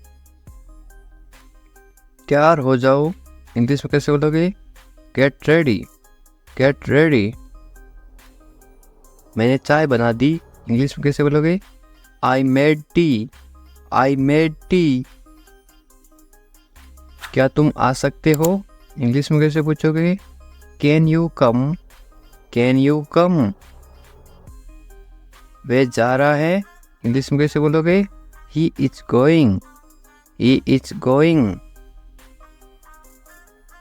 तैयार हो जाओ, इंग्लिश में कैसे बोलोगे? Get ready. Get ready. मैंने चाय बना दी, इंग्लिश में कैसे बोलोगे? I made tea. I made tea. क्या तुम आ सकते हो, इंग्लिश में कैसे पूछोगे? Can you come? Can you come? वह जा रहा है, इंग्लिश में कैसे बोलोगे? He is going. He is going.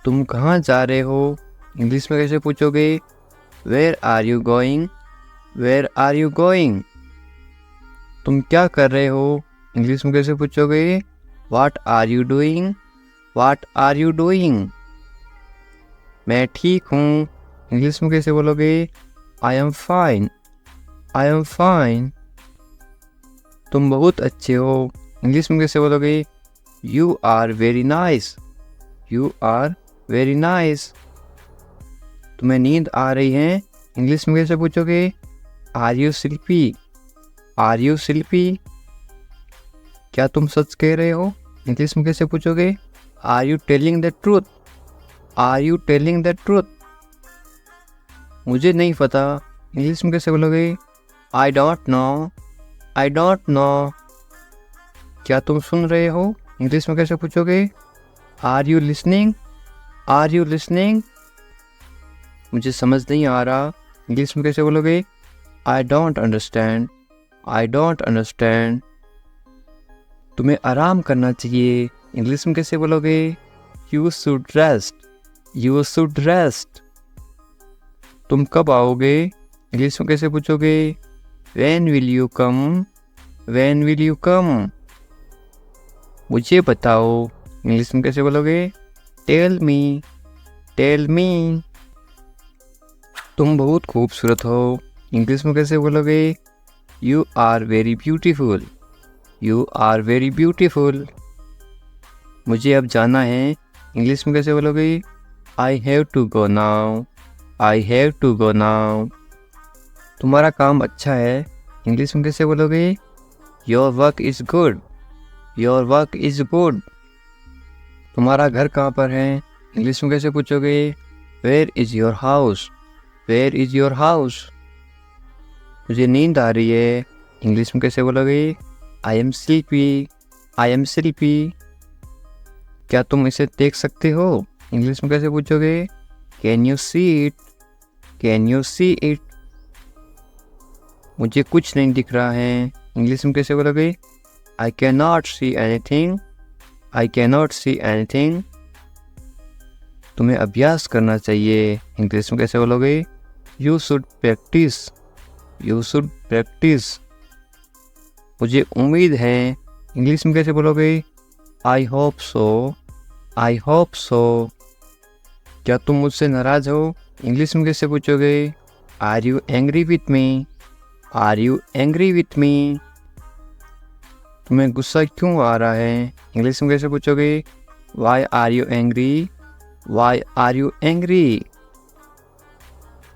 तुम कहाँ जा रहे हो, इंग्लिश में कैसे पूछोगे? Where are you going? Where are you going? तुम क्या कर रहे हो, इंग्लिश में कैसे पूछोगे? What are you doing? What are you doing? मैं ठीक हूँ, इंग्लिश में कैसे बोलोगे? I am fine. I am fine. तुम बहुत अच्छे हो, इंग्लिश में कैसे बोलोगे? You are very nice. You are very nice. तुम्हें नींद आ रही है, इंग्लिश में कैसे पूछोगे? Are you sleepy? Are you sleepy? क्या तुम सच कह रहे हो, इंग्लिश में कैसे पूछोगे? Are you telling the truth? Are you telling the truth? मुझे नहीं पता, इंग्लिश में कैसे बोलोगे? I don't know. I don't know. क्या तुम सुन रहे हो, इंग्लिश में कैसे पूछोगे? Are you listening? Are you listening? मुझे समझ नहीं आ रहा, इंग्लिश में कैसे बोलोगे? I don't understand. I don't understand. तुम्हें आराम करना चाहिए, इंग्लिश में कैसे बोलोगे? You should rest. You should rest. तुम कब आओगे, इंग्लिश में कैसे पूछोगे? When will you come? When will you come? मुझे बताओ, इंग्लिश में कैसे बोलोगे? Tell me. Tell me. तुम बहुत खूबसूरत हो, इंग्लिश में कैसे बोलोगे? You are very beautiful. You are very beautiful. मुझे अब जाना है, इंग्लिश में कैसे बोलोगे? I have to go now. I have to go now. तुम्हारा काम अच्छा है, इंग्लिश में कैसे बोलोगे? Your work is good. Your work is good. तुम्हारा घर कहाँ पर है, इंग्लिश में कैसे पूछोगे? Where is your house? Where is your house? मुझे नींद आ रही है, इंग्लिश में कैसे बोलोगे? I am sleepy. I am sleepy. क्या तुम इसे देख सकते हो, इंग्लिश में कैसे पूछोगे? Can you see it? Can you see it? मुझे कुछ नहीं दिख रहा है, इंग्लिश में कैसे बोलोगे? I cannot see anything. I cannot see anything. तुम्हें अभ्यास करना चाहिए, इंग्लिश में कैसे बोलोगे? You should practice. You should practice. मुझे उम्मीद है, इंग्लिश में कैसे बोलोगे? I hope so. I hope so. क्या तुम मुझसे नाराज हो, इंग्लिश में कैसे पूछोगे? Are you angry with me? Are you angry with me? तुम्हें गुस्सा क्यों आ रहा है, इंग्लिश में कैसे पूछोगे? Why are you angry? Why are you angry?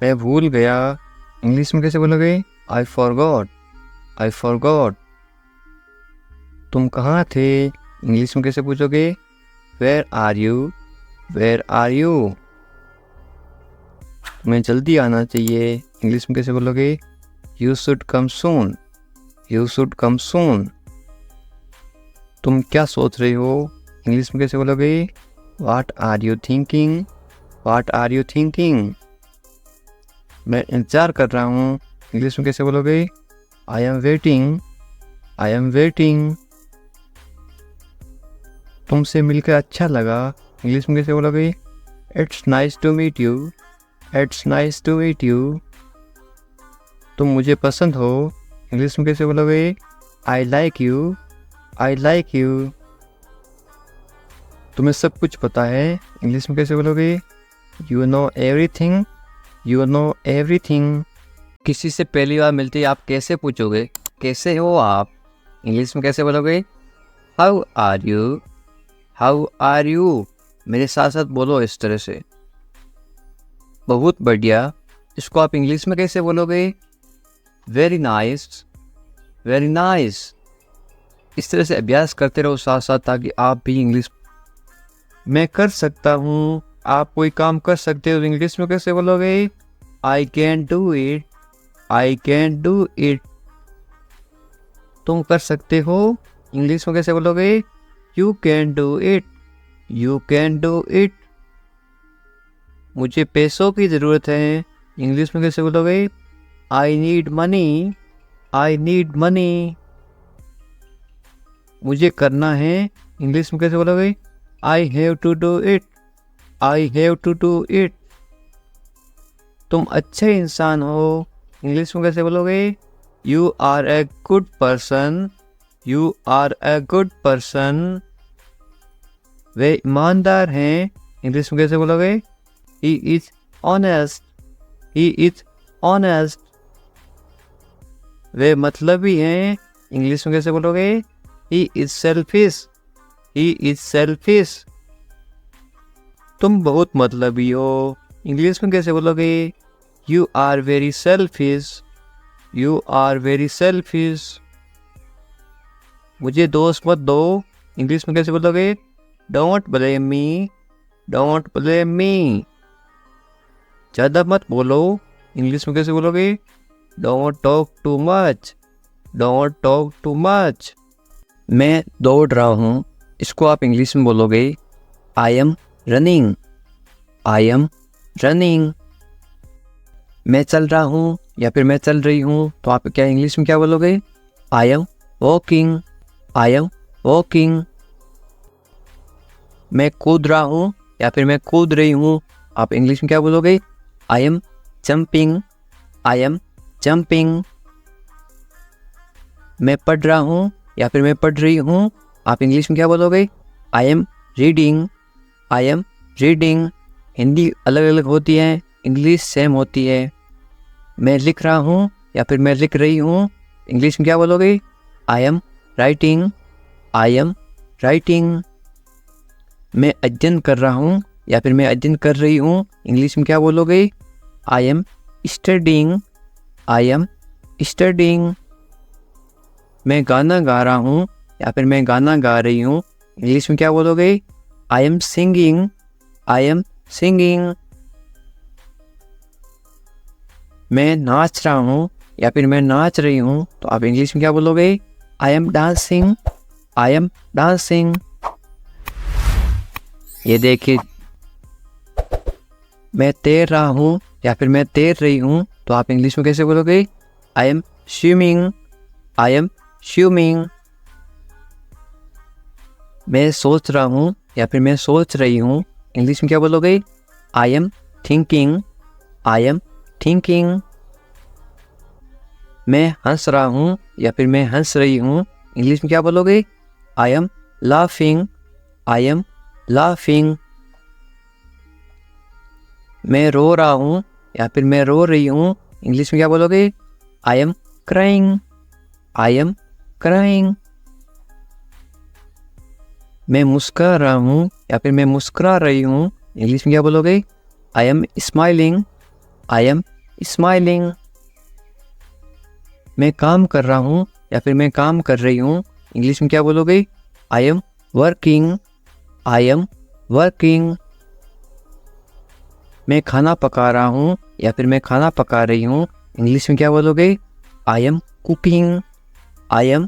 मैं भूल गया, इंग्लिश में कैसे बोलोगे? I forgot. I forgot. तुम कहाँ थे, इंग्लिश में कैसे पूछोगे? Where are you? Where are you? तुम्हें जल्दी आना चाहिए, इंग्लिश में कैसे बोलोगे? You should come soon. You should come soon. तुम क्या सोच रहे हो, इंग्लिश में कैसे बोलोगे? What are you thinking? What are you thinking? मैं इंतज़ार कर रहा हूँ, इंग्लिश में कैसे बोलोगे? I am waiting, I am waiting. तुमसे मिलकर अच्छा लगा, इंग्लिश में कैसे बोलोगे? It's nice to meet you, it's nice to meet you. तुम मुझे पसंद हो, इंग्लिश में कैसे बोलोगे? I like you, I like you. तुम्हें सब कुछ पता है, इंग्लिश में कैसे बोलोगे? You know everything, you know everything. किसी से पहली बार मिलते ही आप कैसे पूछोगे? कैसे हो आप? इंग्लिश में कैसे बोलोगे? How are you, how are you. मेरे साथ साथ बोलो इस तरह से। बहुत बढ़िया। इसको आप इंग्लिश में कैसे बोलोगे? Very nice, very nice. इस तरह से अभ्यास करते रहो साथ साथ, ताकि आप भी इंग्लिश। मैं कर सकता हूँ, आप कोई काम कर सकते हो, इंग्लिश में कैसे बोलोगे? I can do it, I can do it. तुम कर सकते हो, इंग्लिश में कैसे बोलोगे? You can do it, you can do it. मुझे पैसों की ज़रूरत है, इंग्लिश में कैसे बोलोगे? I need money, I need money. मुझे करना है, इंग्लिश में कैसे बोलोगे? I have to do it, I have to do it. तुम अच्छे इंसान हो, इंग्लिश में कैसे बोलोगे? You are a good person, you are a good person. वे ईमानदार हैं, इंग्लिश में कैसे बोलोगे? He is honest, he is honest. वे मतलबी हैं, इंग्लिश में कैसे बोलोगे? He is selfish, he is selfish. तुम बहुत मतलबी हो, इंग्लिश में कैसे बोलोगे? You are very selfish, you are very selfish. मुझे दोस्त मत दो, इंग्लिश में कैसे बोलोगे? Don't blame me, don't blame me. ज़्यादा मत बोलो, इंग्लिश में कैसे बोलोगे? Don't talk too much, don't talk too much. मैं दौड़ रहा हूँ, इसको आप इंग्लिश में बोलोगे? I am running, I am running. मैं चल रहा हूँ या फिर मैं चल रही हूँ, तो आप क्या इंग्लिश में क्या बोलोगे? I am walking, I am walking. मैं कूद रहा हूँ या फिर मैं कूद रही हूँ, आप इंग्लिश में क्या बोलोगे? I M jumping, I am jumping. मैं पढ़ रहा हूँ या फिर मैं पढ़ रही हूँ, आप इंग्लिश में क्या बोलोगे? I am reading, I am reading. Hindi अलग अलग होती है, इंग्लिश सेम होती है। मैं लिख रहा हूँ या फिर मैं लिख रही हूँ, इंग्लिश में क्या बोलोगे? I am writing, I am writing. मैं अध्ययन कर रहा हूँ या फिर मैं अध्ययन कर रही हूँ, इंग्लिश में क्या बोलोगे? I am studying, I am studying. मैं गाना गा रहा हूँ या फिर मैं गाना गा रही हूँ, इंग्लिश में क्या बोलोगे? I am singing, I am singing. मैं नाच रहा हूँ या फिर मैं नाच रही हूँ, तो आप इंग्लिश में क्या बोलोगे? I M dancing, I am dancing. ये देखिए, मैं तैर रहा हूँ या फिर मैं तैर रही हूँ, तो आप इंग्लिश में कैसे बोलोगे? I M swimming, I am swimming. मैं सोच रहा हूँ या फिर मैं सोच रही हूँ, इंग्लिश में क्या बोलोगे? I am thinking, I am thinking. मैं हंस रहा हूँ या फिर मैं हंस रही हूँ, इंग्लिश में क्या बोलोगे? I am laughing, I am laughing. मैं रो रहा हूँ या फिर मैं रो रही हूँ, इंग्लिश में क्या बोलोगे? I am crying, I am crying. मैं मुस्कुरा रहा हूँ या फिर मैं मुस्कुरा रही हूँ, इंग्लिश में क्या बोलोगे? I am smiling, I am smiling. मैं काम कर रहा हूँ या फिर मैं काम कर रही हूँ, इंग्लिश में क्या बोलोगे? I am working, I am working. मैं खाना पका रहा हूँ या फिर मैं खाना पका रही हूँ, इंग्लिश में क्या बोलोगे? I am cooking, I am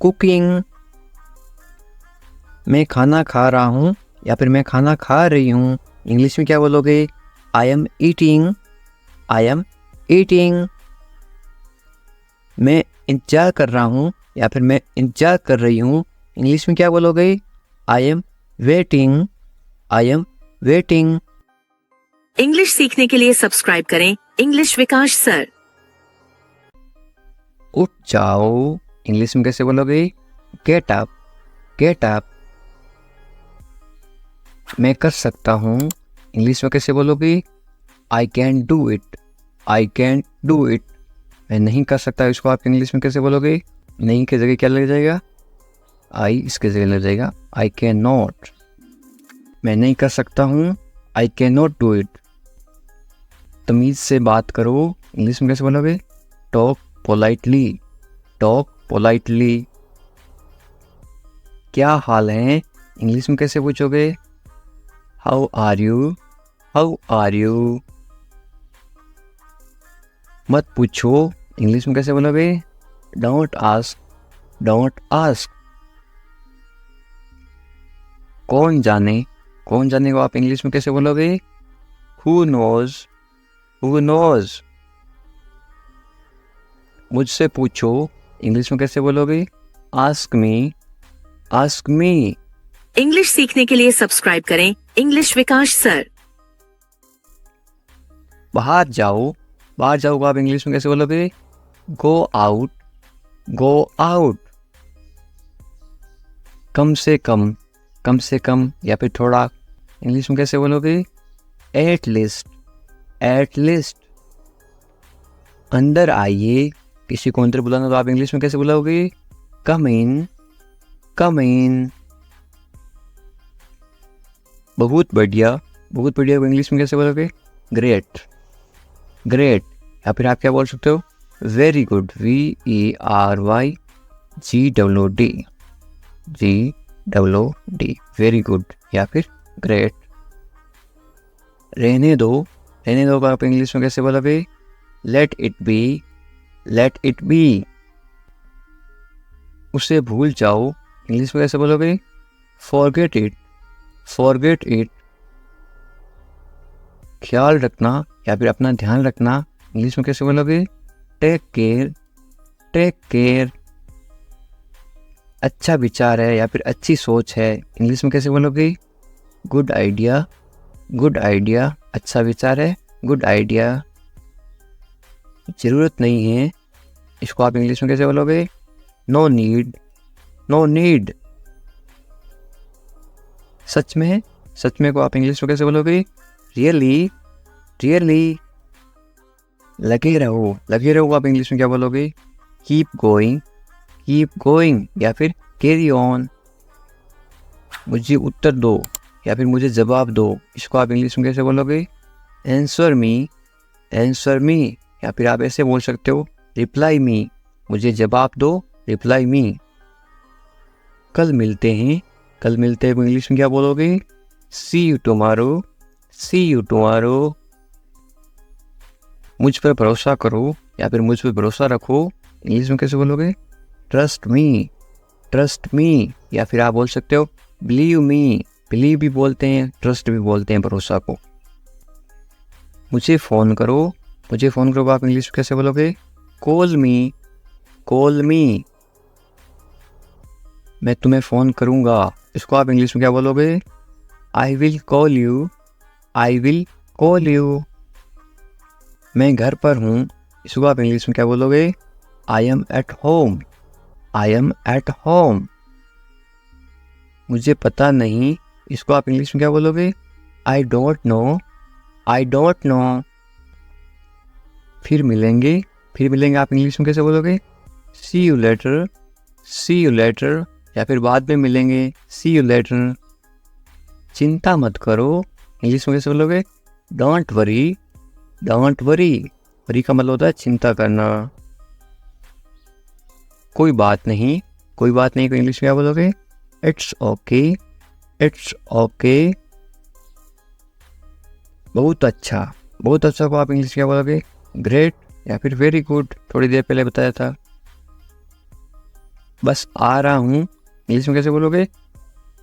cooking. मैं खाना खा रहा हूँ या फिर मैं खाना खा रही हूँ, इंग्लिश में क्या बोलोगे? I am eating, I am eating. मैं इंतजार कर रहा हूँ या फिर मैं इंतजार कर रही हूँ, इंग्लिश में क्या बोलोगे? I am waiting, I am waiting. English सीखने के लिए सब्सक्राइब करें इंग्लिश विकास सर। उठ जाओ, इंग्लिश में कैसे बोलोगे? Get up, get up. मैं कर सकता हूँ, इंग्लिश में कैसे बोलोगे? I can do it, I can do it. मैं नहीं कर सकता, इसको आप इंग्लिश में कैसे बोलोगे? नहीं की जगह क्या लग जाएगा? आई इसके जगह लग जाएगा आई कैन नॉट। मैं नहीं कर सकता हूँ, I can not do it. तमीज़ से बात करो, इंग्लिश में कैसे बोलोगे? Talk politely, talk politely. क्या हाल है, इंग्लिश में कैसे पूछोगे? How are you, how are you. मत पूछो, इंग्लिश में कैसे बोलोगे? Don't ask, don't ask. कौन जाने, कौन जाने को आप इंग्लिश में कैसे बोलोगे? Who knows, who knows. मुझसे पूछो, इंग्लिश में कैसे बोलोगे? Ask me, ask me. English सीखने के लिए सब्सक्राइब करें इंग्लिश विकास सर। बाहर जाओ, बाहर जाओ को आप इंग्लिश में कैसे बोलोगे? Go out, go out. कम से कम, कम से कम या फिर थोड़ा, इंग्लिश में कैसे बोलोगे? At least, at least. अंदर आइए, किसी को अंदर बुलाना तो आप इंग्लिश में कैसे बुलाओगे? कम इन, कम इन। बहुत बढ़िया, बहुत बढ़िया को इंग्लिश में कैसे बोलोगे? Great, great. या फिर आप क्या बोल सकते हो? Very good, VERY GWD, GWD, very good या फिर ग्रेट। रहने दो, रहने दो को आप इंग्लिश में कैसे बोलोगे? Let it be, let it be. उसे भूल जाओ, इंग्लिश में कैसे बोलोगे? Forget it, forget it. ख्याल रखना या फिर अपना ध्यान रखना, इंग्लिश में कैसे बोलोगे? Take care, take care. अच्छा विचार है या फिर अच्छी सोच है, इंग्लिश में कैसे बोलोगे? Good idea, good idea. अच्छा विचार है, गुड आइडिया। ज़रूरत नहीं है, इसको आप इंग्लिश में कैसे बोलोगे? No need, no need. सच में, सच में को आप इंग्लिश में कैसे बोलोगे? Really, really. लगे रहो, लगे रहो आप इंग्लिश में क्या बोलोगे? कीप गोइंग, कीप गोइंग या फिर कैरी ऑन। मुझे उत्तर दो या फिर मुझे जवाब दो, इसको आप इंग्लिश में कैसे बोलोगे? आंसर मी, आंसर मी या फिर आप ऐसे बोल सकते हो रिप्लाई मी, मुझे जवाब दो, रिप्लाई मी। कल मिलते हैं, कल मिलते हैं इंग्लिश में क्या बोलोगे? See you tomorrow, see you tomorrow. मुझ पर भरोसा करो या फिर मुझ पर भरोसा रखो, इंग्लिश में कैसे बोलोगे? ट्रस्ट मी, ट्रस्ट मी या फिर आप बोल सकते हो बिलीव मी। बिलीव भी बोलते हैं, ट्रस्ट भी बोलते हैं भरोसा को। मुझे फ़ोन करो, मुझे फ़ोन करो आप इंग्लिश में कैसे बोलोगे? कॉल मी, कॉल मी। मैं तुम्हें फ़ोन करूँगा, इसको आप इंग्लिश में क्या बोलोगे? I will call you, I will call you. मैं घर पर हूँ, इसको आप इंग्लिश में क्या बोलोगे? I am at home, I am at home. मुझे पता नहीं, इसको आप इंग्लिश में क्या बोलोगे? I don't know, I don't know. फिर मिलेंगे, फिर मिलेंगे आप इंग्लिश में कैसे बोलोगे? See you later, see you later या फिर बाद में मिलेंगे, सी यू लेटर। चिंता मत करो, इंग्लिश में कैसे बोलोगे? Don't worry, don't worry. Worry का मतलब होता है चिंता करना। कोई बात नहीं, कोई बात नहीं को इंग्लिश में क्या बोलोगे? It's okay, it's okay. बहुत अच्छा, बहुत अच्छा को आप इंग्लिश में क्या बोलोगे? ग्रेट या फिर वेरी गुड, थोड़ी देर पहले बताया था। बस आ रहा हूँ, इंग्लिश में कैसे बोलोगे?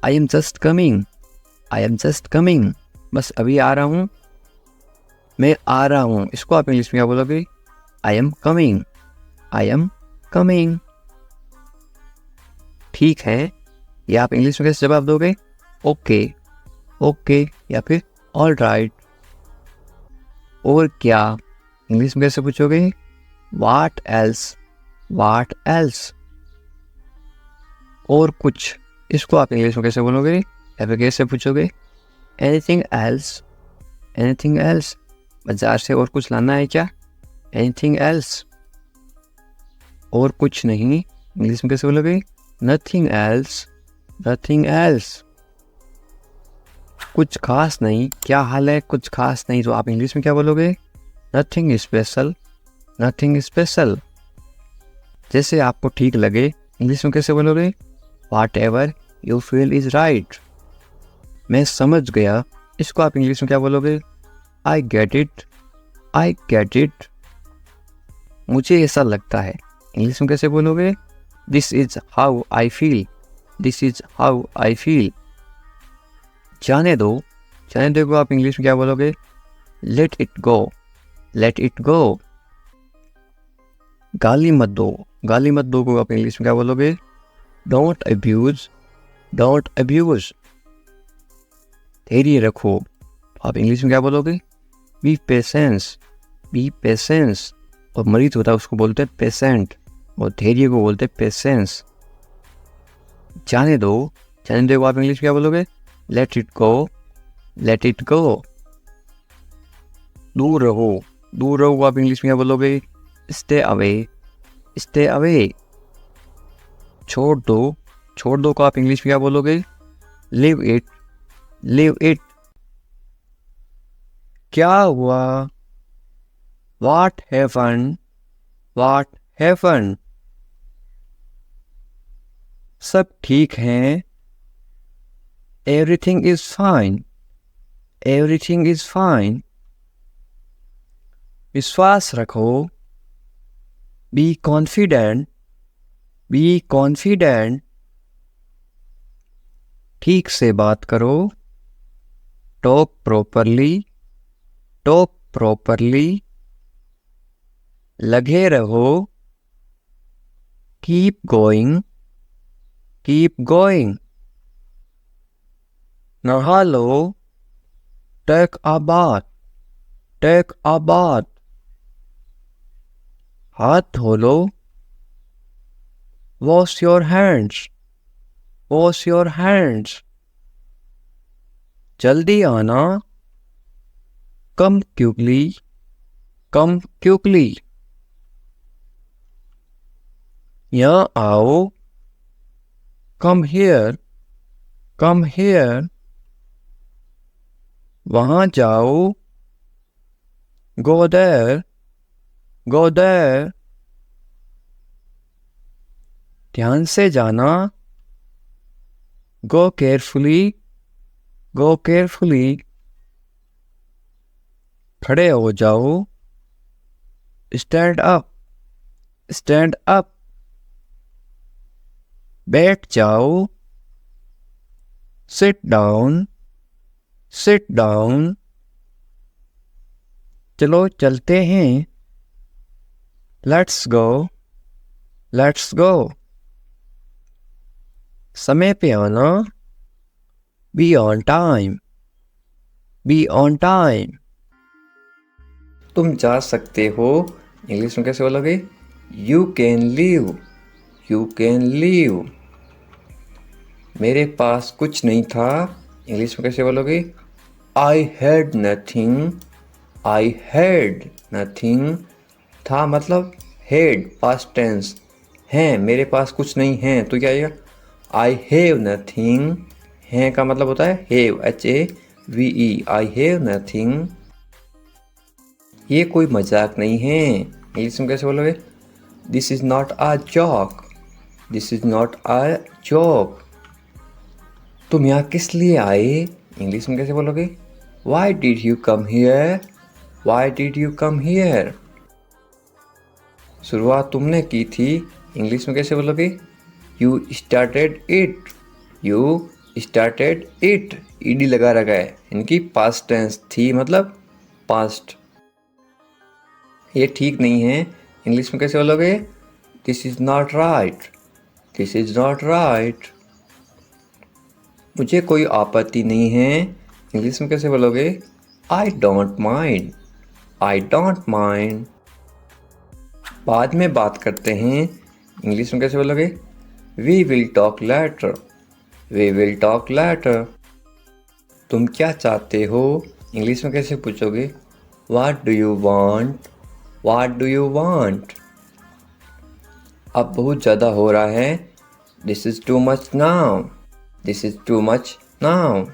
I am just coming, I am just coming. बस अभी आ रहा हूँ। मैं आ रहा हूँ, इसको आप इंग्लिश में क्या बोलोगे? I am coming, I am coming. ठीक है, ये आप इंग्लिश में कैसे जवाब दोगे? ओके, ओके, या फिर ऑल राइट। और क्या इंग्लिश में कैसे पूछोगे? What else, what else. और कुछ, इसको आप इंग्लिश में कैसे बोलोगे या फिर कैसे पूछोगे? Anything else, anything else. बाजार से और कुछ लाना है क्या? Anything else. और कुछ नहीं, इंग्लिश में कैसे बोलोगे? Nothing else, nothing else. कुछ खास नहीं, क्या हाल है? कुछ खास नहीं, तो आप इंग्लिश में क्या बोलोगे? Nothing special, nothing special. जैसे आपको ठीक लगे, इंग्लिश में कैसे बोलोगे? What ever you feel is right. मैं समझ गया, इसको आप इंग्लिश में क्या बोलोगे? I get it, I get it. मुझे ऐसा लगता है, इंग्लिश में कैसे बोलोगे? This is how I feel, this is how I feel. जाने दो, जाने दो को आप इंग्लिश में क्या बोलोगे? Let it go, let it go. गाली मत दो, गाली मत दो को आप इंग्लिश में क्या बोलोगे? Don't abuse, don't abuse. धैर्य रखो, आप इंग्लिश में क्या बोलोगे? B patience, B patience. और मरीज होता है उसको बोलते हैं पेशेंट, और धैर्य को बोलते हैं पेशेंस। जाने दो, जाने दो को आप इंग्लिश में क्या बोलोगे? Let it go, let it go. दूर रहो, दूर रहो को आप इंग्लिश में क्या बोलोगे? Stay away, stay away. छोड़ दो, छोड़ दो को आप इंग्लिश में क्या बोलोगे? Live it, live it. क्या हुआ? What happened, what happened. सब ठीक है, everything is fine, everything is fine. विश्वास रखो, बी कॉन्फिडेंट, बी कॉन्फिडेंट। ठीक से बात करो, टॉक प्रॉपरली, टॉक प्रॉपरली। लगे रहो, कीप गोइंग, कीप गोइंग। नहा लो, take a bath, take a bath. हाथ धो लो, wash your hands, wash your hands. जल्दी आना, कम क्विकली, कम क्विकली। यहाँ आओ, कम हियर, कम हियर। वहाँ जाओ, गो देयर, गो देयर। ध्यान से जाना, गो केयरफुली, गो केयरफुली। खड़े हो जाओ, स्टैंड अप, स्टैंड अप। बैठ जाओ, सिट डाउन, सिट डाउन। चलो चलते हैं, लेट्स गो, लेट्स गो। समय पे आना, be on time, be on time. तुम जा सकते हो, इंग्लिश में कैसे बोलोगे? You can leave, you can leave. मेरे पास कुछ नहीं था, इंग्लिश में कैसे बोलोगे? I had nothing, I had nothing. था मतलब हैड, पास्ट टेंस। है, मेरे पास कुछ नहीं है, तो क्या आएगा? I have nothing. है का मतलब होता है have, HAVE, I have nothing. ये कोई मजाक नहीं है, इंग्लिश में कैसे बोलोगे? This is not a joke, this is not a joke. तुम यहाँ किस लिए आए, इंग्लिश में कैसे बोलोगे? Why did you come here, why did you come here. शुरुआत तुमने की थी, इंग्लिश में कैसे बोलोगे? You started it, you started it. ED लगा रखा है, इनकी पास्ट टेंस, थी मतलब पास्ट। ये ठीक नहीं है, इंग्लिश में कैसे बोलोगे? This is not right, this is not right. मुझे कोई आपत्ति नहीं है, इंग्लिश में कैसे बोलोगे? I don't mind, I don't mind. बाद में बात करते हैं, इंग्लिश में कैसे बोलोगे? We will talk later, we will talk later. तुम क्या चाहते हो, इंग्लिश में कैसे पूछोगे? What do you want, what do you want. अब बहुत ज़्यादा हो रहा है, this is too much now, this is too much now.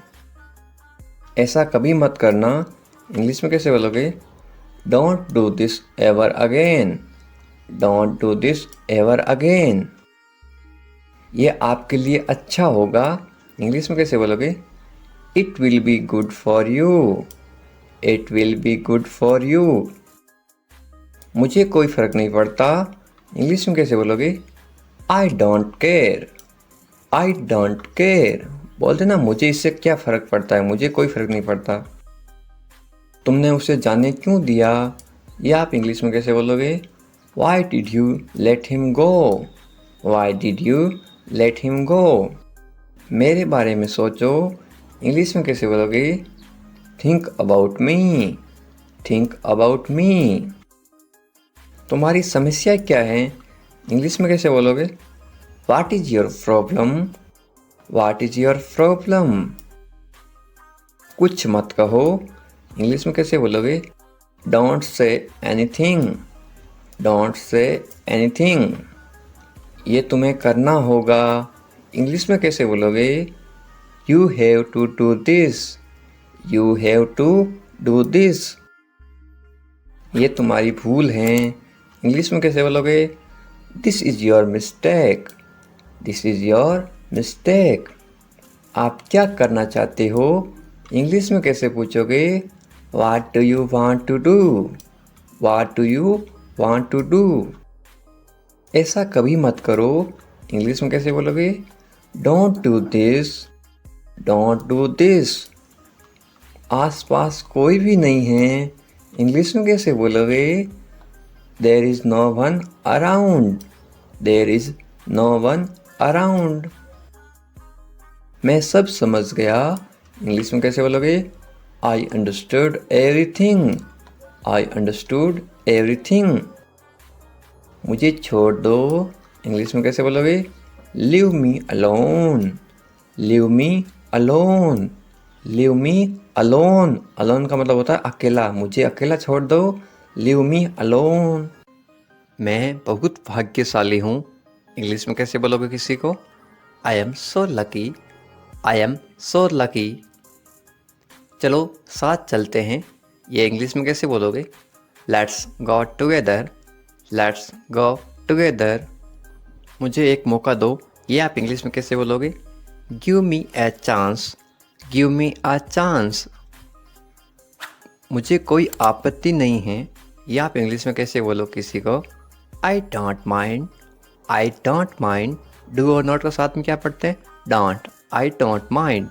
ऐसा कभी मत करना, इंग्लिश में कैसे बोलोगे? Don't do this ever again, don't do this ever again. ये आपके लिए अच्छा होगा, इंग्लिश में कैसे बोलोगे? It will be good for you, it will be good for you. मुझे कोई फ़र्क नहीं पड़ता, इंग्लिश में कैसे बोलोगे? I don't care, I don't care. बोलते ना, मुझे इससे क्या फ़र्क पड़ता है, मुझे कोई फ़र्क नहीं पड़ता। तुमने उसे जाने क्यों दिया, ये आप इंग्लिश में कैसे बोलोगे? Why did you let him go, why did you let him go. मेरे बारे में सोचो, इंग्लिश में कैसे बोलोगे? Think about me, think about मी। तुम्हारी समस्या क्या है, इंग्लिश में कैसे बोलोगे? What is your problem, what is your problem. कुछ मत कहो, इंग्लिश में कैसे बोलोगे? Don't say anything, don't say anything. ये तुम्हें करना होगा, इंग्लिश में कैसे बोलोगे? You have to do this, you have to do this. ये तुम्हारी भूल है, इंग्लिश में कैसे बोलोगे? This is your mistake, this is your mistake. आप क्या करना चाहते हो, इंग्लिश में कैसे पूछोगे? What do you want to do, what do you want to do. ऐसा कभी मत करो, इंग्लिश में कैसे बोलोगे? Don't do this, don't do this. आस पास कोई भी नहीं है, इंग्लिश में कैसे बोलोगे? There is no one around, there is no one around. मैं सब समझ गया, इंग्लिश में कैसे बोलोगे? I understood everything, I understood everything. मुझे छोड़ दो, इंग्लिश में कैसे बोलोगे? Leave me alone, leave me alone, leave me alone. Alone का मतलब होता है अकेला, मुझे अकेला छोड़ दो, लीव मी अलोन। मैं बहुत भाग्यशाली हूँ, इंग्लिश में कैसे बोलोगे किसी को? I am so lucky, I am so lucky. चलो साथ चलते हैं, ये इंग्लिश में कैसे बोलोगे? Let's go together, let's go together. मुझे एक मौका दो, ये आप इंग्लिश में कैसे बोलोगे? Give me a chance, give me a chance. मुझे कोई आपत्ति नहीं है, ये आप इंग्लिश में कैसे बोलो किसी को? आई don't mind, I don't mind. Do और नॉट का साथ में क्या पढ़ते हैं? Don't, I don't mind.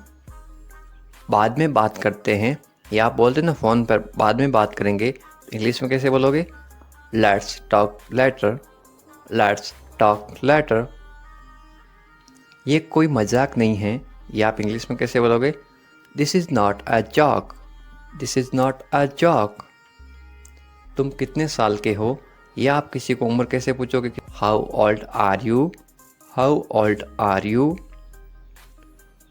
बाद में बात करते हैं, या आप बोलते ना फ़ोन पर बाद में बात करेंगे, इंग्लिश में कैसे बोलोगे? Let's talk later, let's talk later. ये कोई मजाक नहीं है, ये आप इंग्लिश में कैसे बोलोगे? This is not a joke, this is not a joke. तुम कितने साल के हो, या आप किसी को उम्र कैसे पूछोगे? How old are you, how old are you.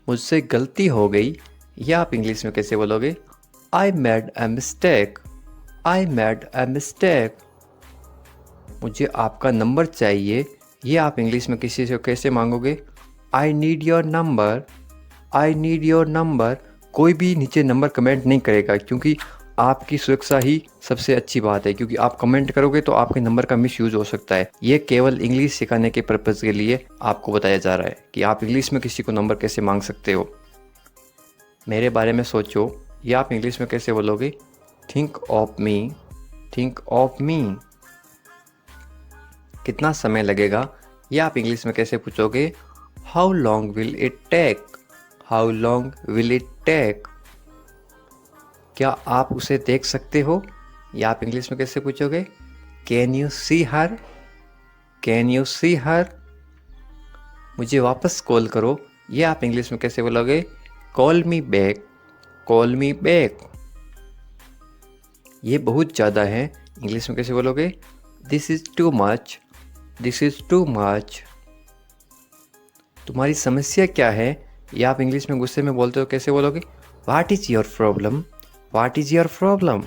मुझसे गलती हो गई, या आप इंग्लिश में कैसे बोलोगे? I made a mistake, I made a mistake. मुझे आपका नंबर चाहिए, ये आप इंग्लिश में किसी से कैसे मांगोगे? I need your number, I need your number. कोई भी नीचे नंबर कमेंट नहीं करेगा, क्योंकि आपकी सुरक्षा ही सबसे अच्छी बात है, क्योंकि आप कमेंट करोगे तो आपके नंबर का मिसयूज़ हो सकता है। ये केवल इंग्लिश सिखाने के पर्पज़ के लिए आपको बताया जा रहा है कि आप इंग्लिश में किसी को नंबर कैसे मांग सकते हो। मेरे बारे में सोचो, ये आप इंग्लिश में कैसे बोलोगे? Think of me, think of me. कितना समय लगेगा, ये आप इंग्लिश में कैसे पूछोगे? How long will it take, how long will it take. क्या आप उसे देख सकते हो, या आप इंग्लिश में कैसे पूछोगे? Can you see her, can you see her. मुझे वापस कॉल करो, ये आप इंग्लिश में कैसे बोलोगे? Call me back, call me back. ये बहुत ज़्यादा है, इंग्लिश में कैसे बोलोगे? This is too much, this is too much. तुम्हारी समस्या क्या है? ये आप इंग्लिश में गुस्से में बोलते हो, कैसे बोलोगे? What is your problem, what is your problem.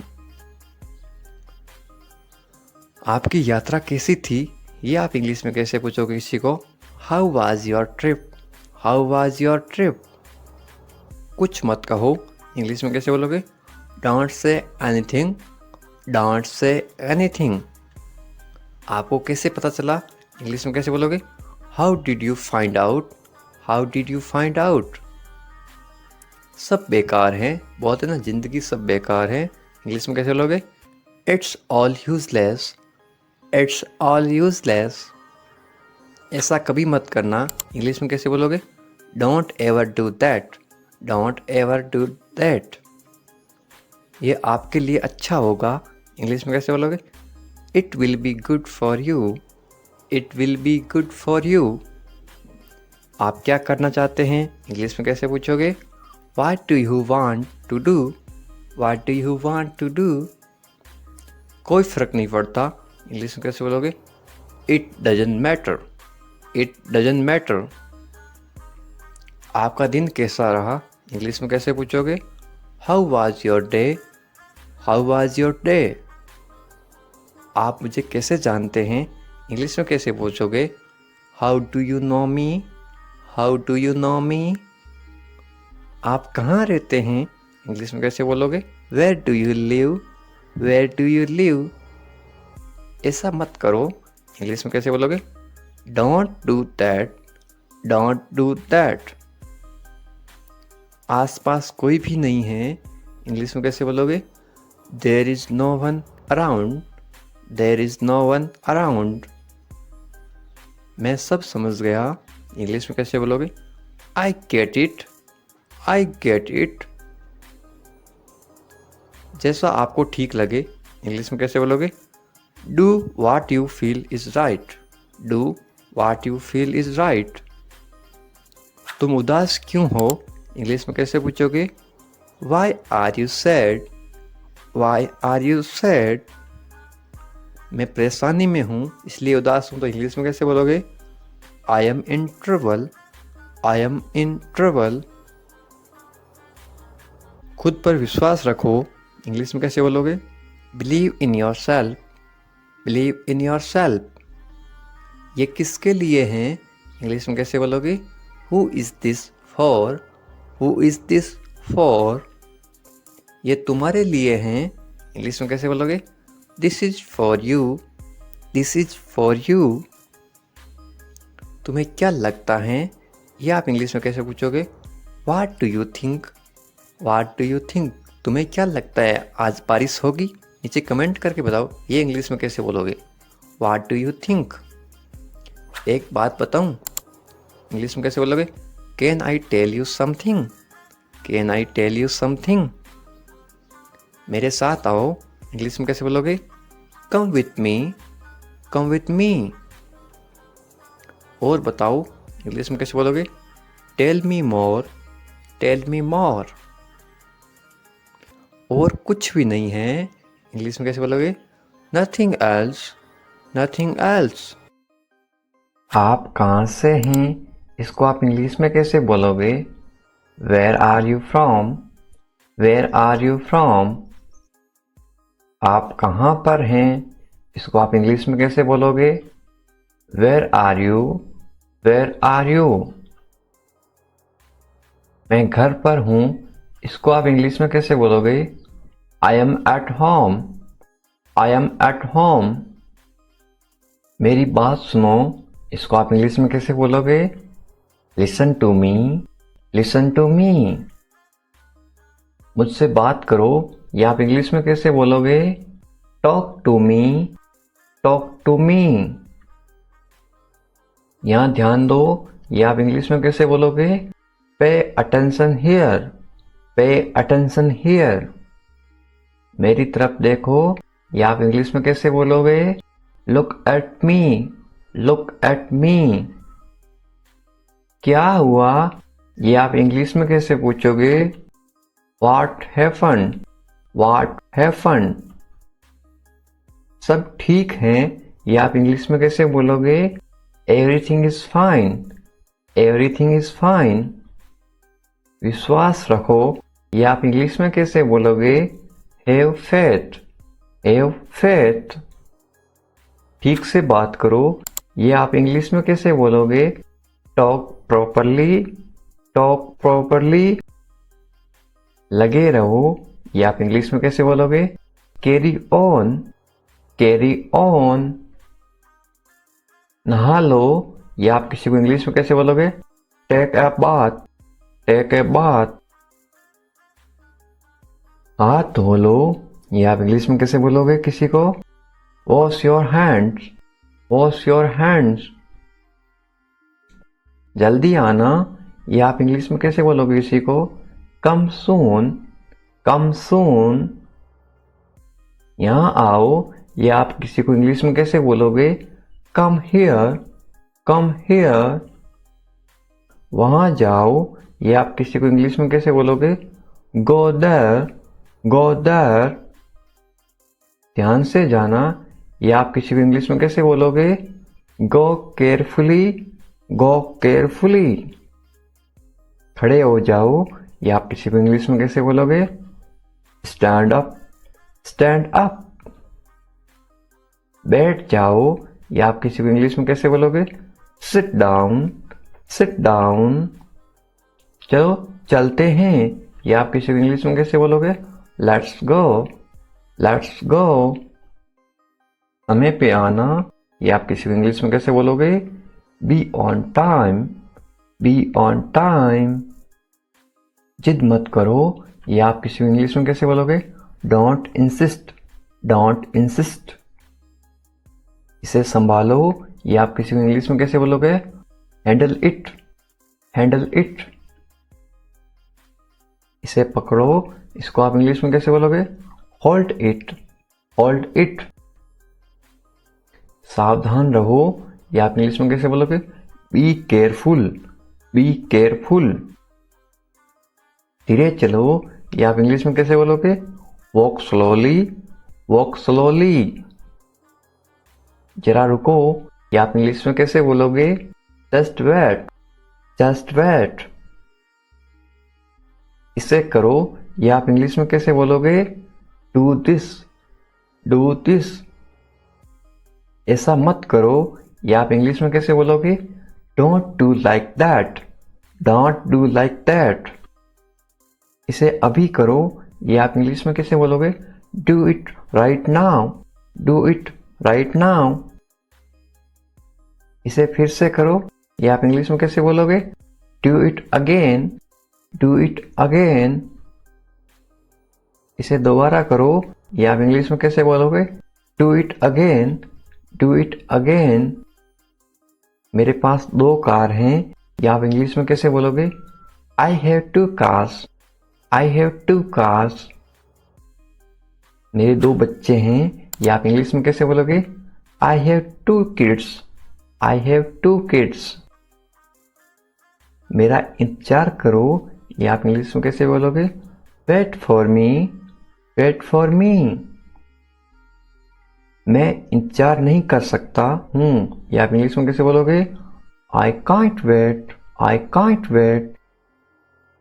आपकी यात्रा कैसी थी? ये आप इंग्लिश में कैसे पूछोगे किसी को? How was your trip, how was your trip. कुछ मत कहो, इंग्लिश में कैसे बोलोगे? Don't say anything, don't say anything. आपको कैसे पता चला? इंग्लिश में कैसे बोलोगे? How did you find out, how did you find out. सब बेकार हैं, बोलते ना जिंदगी सब बेकार है, इंग्लिश में कैसे बोलोगे? It's all useless, it's all useless. ऐसा कभी मत करना, इंग्लिश में कैसे बोलोगे? Don't ever do that, don't ever do that. ये आपके लिए अच्छा होगा, इंग्लिश में कैसे बोलोगे? It will be good for you, it will be good for you. आप क्या करना चाहते हैं? इंग्लिश में कैसे पूछोगे? What do you want to do, what do you want to do. कोई फ़र्क नहीं पड़ता, इंग्लिश में कैसे बोलोगे? It doesn't matter, it doesn't matter. आपका दिन कैसा रहा? इंग्लिश में कैसे पूछोगे? How was your day, how was your day. आप मुझे कैसे जानते हैं? इंग्लिश में कैसे पूछोगे? How do you know me, how do you know me. आप कहाँ रहते हैं? इंग्लिश में कैसे बोलोगे? Where do you live, where do you live. ऐसा मत करो, इंग्लिश में कैसे बोलोगे? Don't do that, don't do that. आसपास कोई भी नहीं है, इंग्लिश में कैसे बोलोगे? There is no one around, there is no one around. मैं सब समझ गया, इंग्लिश में कैसे बोलोगे? I get it, I get it. जैसा आपको ठीक लगे, इंग्लिश में कैसे बोलोगे? Do what you feel is right, do what you feel is right. तुम उदास क्यों हो? इंग्लिश में कैसे पूछोगे? Why are you sad, why are you sad. मैं परेशानी में हूँ इसलिए उदास हूँ, तो इंग्लिश में कैसे बोलोगे? I M in trouble, I am in trouble. खुद पर विश्वास रखो, इंग्लिश में कैसे बोलोगे? Believe in your self, believe in your self. ये किसके लिए हैं? इंग्लिश में कैसे बोलोगे? Who is this for, who is this for. ये तुम्हारे लिए हैं, इंग्लिश में कैसे बोलोगे? This is for you, this is for you. तुम्हें क्या लगता है? ये आप इंग्लिश में कैसे पूछोगे? What do you think, what do you think. तुम्हें क्या लगता है आज बारिश होगी? नीचे कमेंट करके बताओ, ये इंग्लिश में कैसे बोलोगे? What do you think. एक बात बताऊं, इंग्लिश में कैसे बोलोगे? Can I tell you something, can I tell you something. मेरे साथ आओ, इंग्लिश में कैसे बोलोगे? Come with me, come with me. और बताओ, इंग्लिश में कैसे बोलोगे? Tell me more, tell me more. और कुछ भी नहीं है, इंग्लिश में कैसे बोलोगे? Nothing else, nothing else. आप कहाँ से हैं? इसको आप इंग्लिश में कैसे बोलोगे? Where are you from, where are you from. आप कहाँ पर हैं? इसको आप इंग्लिश में कैसे बोलोगे? Where are you, where are you. मैं घर पर हूँ, इसको आप इंग्लिश में कैसे बोलोगे? I am at home, I am at home. मेरी बात सुनो, इसको आप इंग्लिश में कैसे बोलोगे? Listen to me, listen to me. मुझसे बात करो, ये आप इंग्लिश में कैसे बोलोगे? Talk to me, talk to me. यहाँ ध्यान दो, ये आप इंग्लिश में कैसे बोलोगे? Pay attention here, pay attention here. मेरी तरफ देखो, ये आप इंग्लिश में कैसे बोलोगे? Look at me, look at me. क्या हुआ, ये आप इंग्लिश में कैसे पूछोगे? What happened? What happened? सब ठीक है, ये आप इंग्लिश में कैसे बोलोगे? Everything is fine. Everything is fine. विश्वास रखो, ये आप इंग्लिश में कैसे बोलोगे? Have faith. Have faith. ठीक से बात करो, ये आप इंग्लिश में कैसे बोलोगे? Talk properly. Talk properly. लगे रहो, ये आप इंग्लिश में कैसे बोलोगे? Carry on. Carry on. नहा लो, ये आप किसी को इंग्लिश में कैसे बोलोगे? Take a bath. Take a bath. हाथ धो लो, ये आप इंग्लिश में कैसे बोलोगे किसी को? Wash your hands. Wash your hands. जल्दी आना, ये आप इंग्लिश में कैसे बोलोगे किसी को? Come soon. Come soon. यहाँ आओ, ये आप किसी को इंग्लिश में कैसे बोलोगे? Come here. Come here. वहाँ जाओ, ये आप किसी को इंग्लिश में कैसे बोलोगे? Go there. Go there. ध्यान से जाना, ये आप किसी को इंग्लिश में कैसे बोलोगे? Go carefully. Go carefully. खड़े हो जाओ, ये आप किसी को इंग्लिश में कैसे बोलोगे? Stand up. Stand up. बैठ जाओ, ये आप किसी को इंग्लिश में कैसे बोलोगे? Sit down. Sit down. चलो चलते हैं, ये आप किसी को इंग्लिश में कैसे बोलोगे? Let's go. Let's go. समय पे आना, ये आप किसी को इंग्लिश में कैसे बोलोगे? Be on time. Be on time. जिद मत करो, ये आप किसी को इंग्लिश में कैसे बोलोगे? Don't insist. Don't insist. इसे संभालो, ये आप किसी को इंग्लिश में कैसे बोलोगे? Handle it. Handle it. इसे पकड़ो, इसको आप इंग्लिश में कैसे बोलोगे? Hold it. Hold it. सावधान रहो, ये आप इंग्लिश में कैसे बोलोगे? Be careful. Be careful. धीरे चलो, ये आप इंग्लिश में कैसे बोलोगे? Walk slowly. Walk slowly. जरा रुको, ये आप इंग्लिश में कैसे बोलोगे? Just wait. Just wait. इसे करो, ये आप इंग्लिश में कैसे बोलोगे? Do this. Do this. ऐसा मत करो, ये आप इंग्लिश में कैसे बोलोगे? Don't do like that. Don't do like that. इसे अभी करो, ये आप इंग्लिश में कैसे बोलोगे? Do it right now. Do it right now. इसे फिर से करो, ये आप इंग्लिश में कैसे बोलोगे? Do it again. Do it again. इसे दोबारा करो, ये आप इंग्लिश में कैसे बोलोगे? Do it again. Do it again. मेरे पास 2 कार हैं, ये आप इंग्लिश में कैसे बोलोगे? I have 2 cars. I have 2 cars. मेरे 2 बच्चे हैं, ये आप इंग्लिश में कैसे बोलोगे? I have 2 kids. I have 2 kids. मेरा इंतजार करो, ये आप इंग्लिश में कैसे बोलोगे? Wait for me. Wait for me. मैं इंतजार नहीं कर सकता हूँ, ये आप इंग्लिश में कैसे बोलोगे? I can't wait. I can't wait.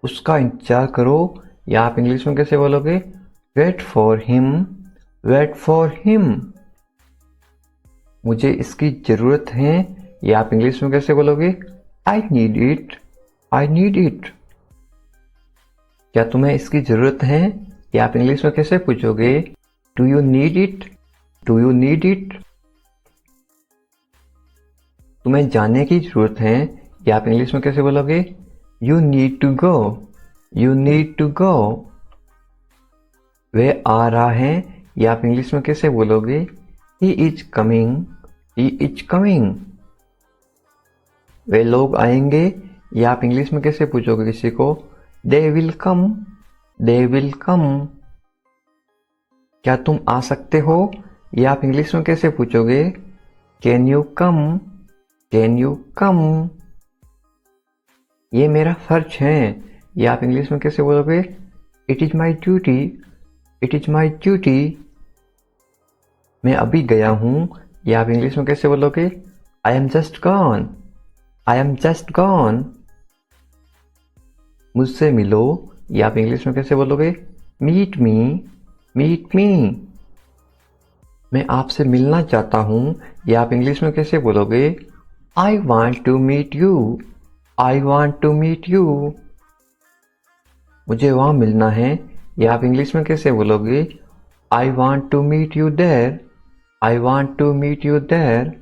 उसका इंतजार करो, या आप इंग्लिश में कैसे बोलोगे? Wait for him. Wait for him. मुझे इसकी जरूरत है, या आप इंग्लिश में कैसे बोलोगे? I need it. I need it. क्या तुम्हें इसकी जरूरत है, या आप इंग्लिश में कैसे पूछोगे? Do you need it? Do you need it? तुम्हें जाने की जरूरत है, या आप इंग्लिश में कैसे बोलोगे? You need to go. You need to go. वह आ रहा है, या आप इंग्लिश में कैसे बोलोगे? He is coming. He is coming. वे लोग आएंगे, या आप इंग्लिश में कैसे पूछोगे किसी को? They will come. They will come. क्या तुम आ सकते हो, या आप इंग्लिश में कैसे पूछोगे? Can you come, can you come. ये मेरा फर्ज है, ये आप इंग्लिश में कैसे बोलोगे? It is my duty, it is my duty. मैं अभी गया हूँ, ये आप इंग्लिश में कैसे बोलोगे? I am just gone, I am just gone. मुझसे मिलो, ये आप इंग्लिश में कैसे बोलोगे? Meet me, meet me. मैं आपसे मिलना चाहता हूँ, ये आप इंग्लिश में कैसे बोलोगे? I want to meet you, I want to meet you. मुझे वहाँ मिलना है, ये आप इंग्लिश में कैसे बोलोगे? I want to meet you there, I want to meet you there.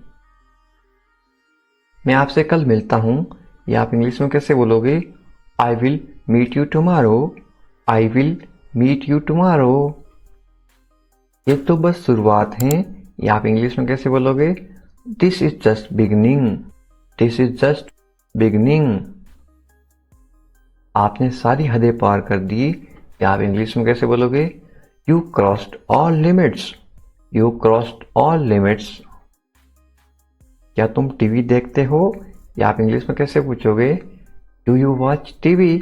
मैं आपसे कल मिलता हूँ, ये आप इंग्लिश में कैसे बोलोगे? I will meet you tomorrow, I will meet you tomorrow. ये तो बस शुरुआत है, ये आप इंग्लिश में कैसे बोलोगे? This is just beginning, this is just beginning. आपने सारी हदें पार कर दी, ये आप इंग्लिश में कैसे बोलोगे? You crossed all limits, you crossed all limits. क्या तुम टीवी देखते हो, या आप इंग्लिश में कैसे पूछोगे? Do you watch TV,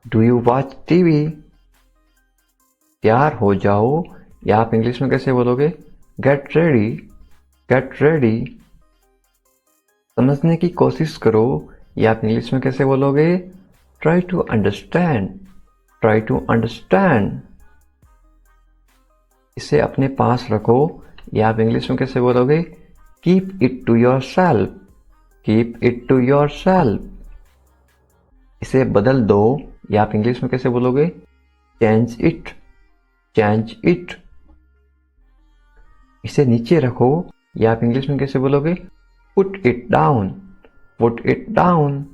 do you watch TV. तैयार हो जाओ, या आप इंग्लिश में कैसे बोलोगे? Get ready, get ready. समझने की कोशिश करो, या आप इंग्लिश में कैसे बोलोगे? Try to understand, try to understand. इसे अपने पास रखो, या आप इंग्लिश में कैसे बोलोगे? Keep it to yourself, keep it to yourself. इसे बदल दो, या आप इंग्लिश में कैसे बोलोगे? Change it, change it. इसे नीचे रखो, या आप इंग्लिश में कैसे बोलोगे? Put it down, put it down.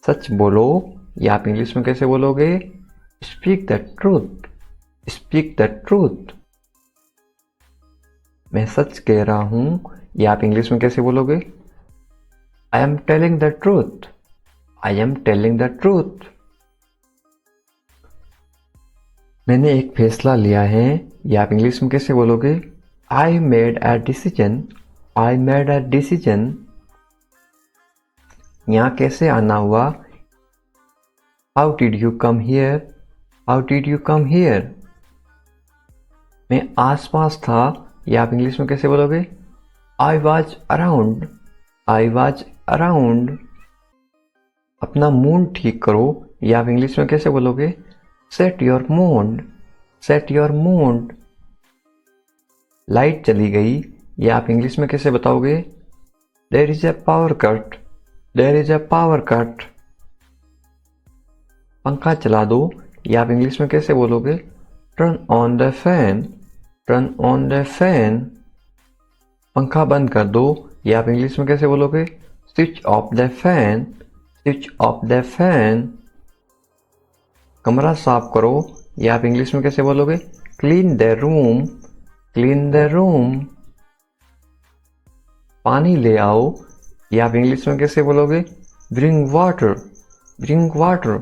सच बोलो, या आप इंग्लिश में कैसे बोलोगे? Speak the truth, speak the truth. मैं सच कह रहा हूं, या आप इंग्लिश में कैसे बोलोगे? I am telling the truth, I am telling the truth. मैंने एक फैसला लिया है, या आप इंग्लिश में कैसे बोलोगे? I made a decision, I made a decision. यहाँ कैसे आना हुआ? How did you come here, how did you come here. मैं आसपास था, या आप इंग्लिश में कैसे बोलोगे? I was around, I was around. अपना मूड ठीक करो, या आप इंग्लिश में कैसे बोलोगे? Set your mood, set your mood. Light चली गई, या आप इंग्लिश में कैसे बताओगे? There is a power cut, there is a power cut. पंखा चला दो, या आप इंग्लिश में कैसे बोलोगे? Turn on the fan, turn on the fan. पंखा बंद कर दो, या आप इंग्लिश में कैसे बोलोगे? Switch off the fan, switch off the fan. कमरा साफ करो, या आप इंग्लिश में कैसे बोलोगे? Clean the room, clean the room. पानी ले आओ, या आप इंग्लिश में कैसे बोलोगे? Bring water, bring water.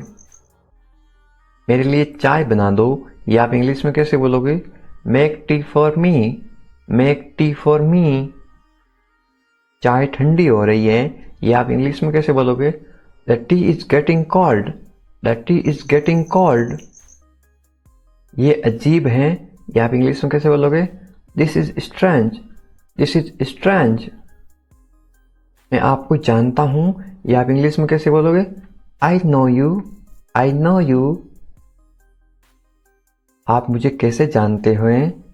मेरे लिए चाय बना दो, या आप इंग्लिश में कैसे बोलोगे? Make tea for me, make tea for me. चाय ठंडी हो रही है, या आप इंग्लिश में कैसे बोलोगे? The T is getting cold, the T is getting cold. ये अजीब है, या आप इंग्लिश में कैसे बोलोगे? This is strange, this is strange. मैं आपको जानता हूं, या आप इंग्लिश में कैसे बोलोगे? I know you, I know you. आप मुझे कैसे जानते हो,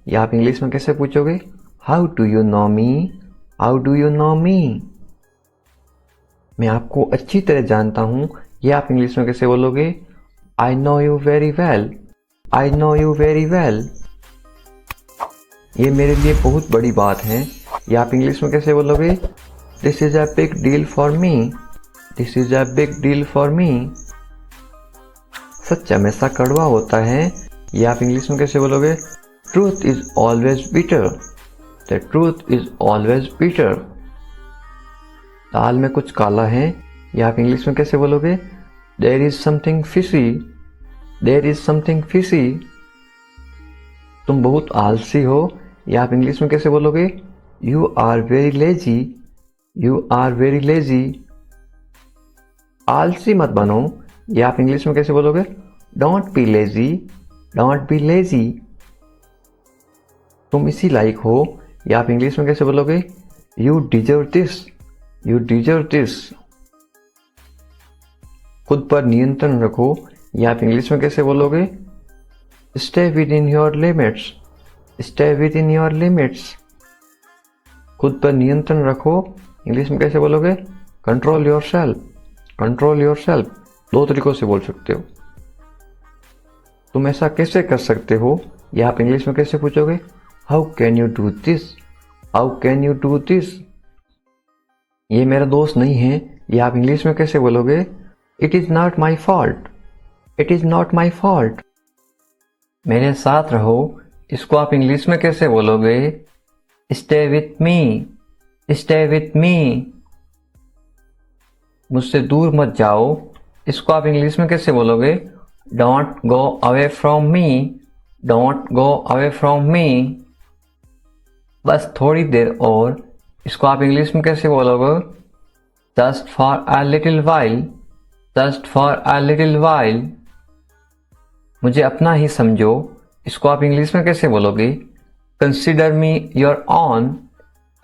या आप इंग्लिश में कैसे पूछोगे? How do you know me, how do you know me. मैं आपको अच्छी तरह जानता हूं, या आप इंग्लिश में कैसे बोलोगे? I know you very well, I know you very well. ये मेरे लिए बहुत बड़ी बात है, या आप इंग्लिश में कैसे बोलोगे? This is a big deal for me, this is a big deal for me. सच हमेशा कड़वा होता है, या आप इंग्लिश में कैसे बोलोगे? Truth is always bitter, the truth is always bitter. दाल में कुछ काला है, या आप इंग्लिश में कैसे बोलोगे? There is something fishy, there is something fishy. तुम बहुत आलसी हो, या आप इंग्लिश में कैसे बोलोगे? You are very lazy, you are very lazy. आलसी मत बनो, ये आप इंग्लिश में कैसे बोलोगे? Don't be lazy, don't be lazy. तुम इसी लायक हो, ये आप इंग्लिश में कैसे बोलोगे? You deserve this, you deserve this. खुद पर नियंत्रण रखो, ये आप इंग्लिश में कैसे बोलोगे? Stay with in your limits, stay with in your limits. खुद पर नियंत्रण रखो, इंग्लिश में कैसे बोलोगे? Control your self, control your self. दो तरीकों से बोल सकते हो। तुम ऐसा कैसे कर सकते हो, यह आप इंग्लिश में कैसे पूछोगे? How can you do this, how can you do this. ये मेरा दोस्त नहीं है, यह आप इंग्लिश में कैसे बोलोगे? It is not my fault, it is not my fault. मेरे साथ रहो, इसको आप इंग्लिश में कैसे बोलोगे? Stay with me, stay with me. मुझसे दूर मत जाओ, इसको आप इंग्लिश में कैसे बोलोगे? Don't go away from me, don't go away from me. बस थोड़ी देर और, इसको आप इंग्लिश में कैसे बोलोगे? Just for a little while, just for a little while. मुझे अपना ही समझो, इसको आप इंग्लिश में कैसे बोलोगे? Consider me your own,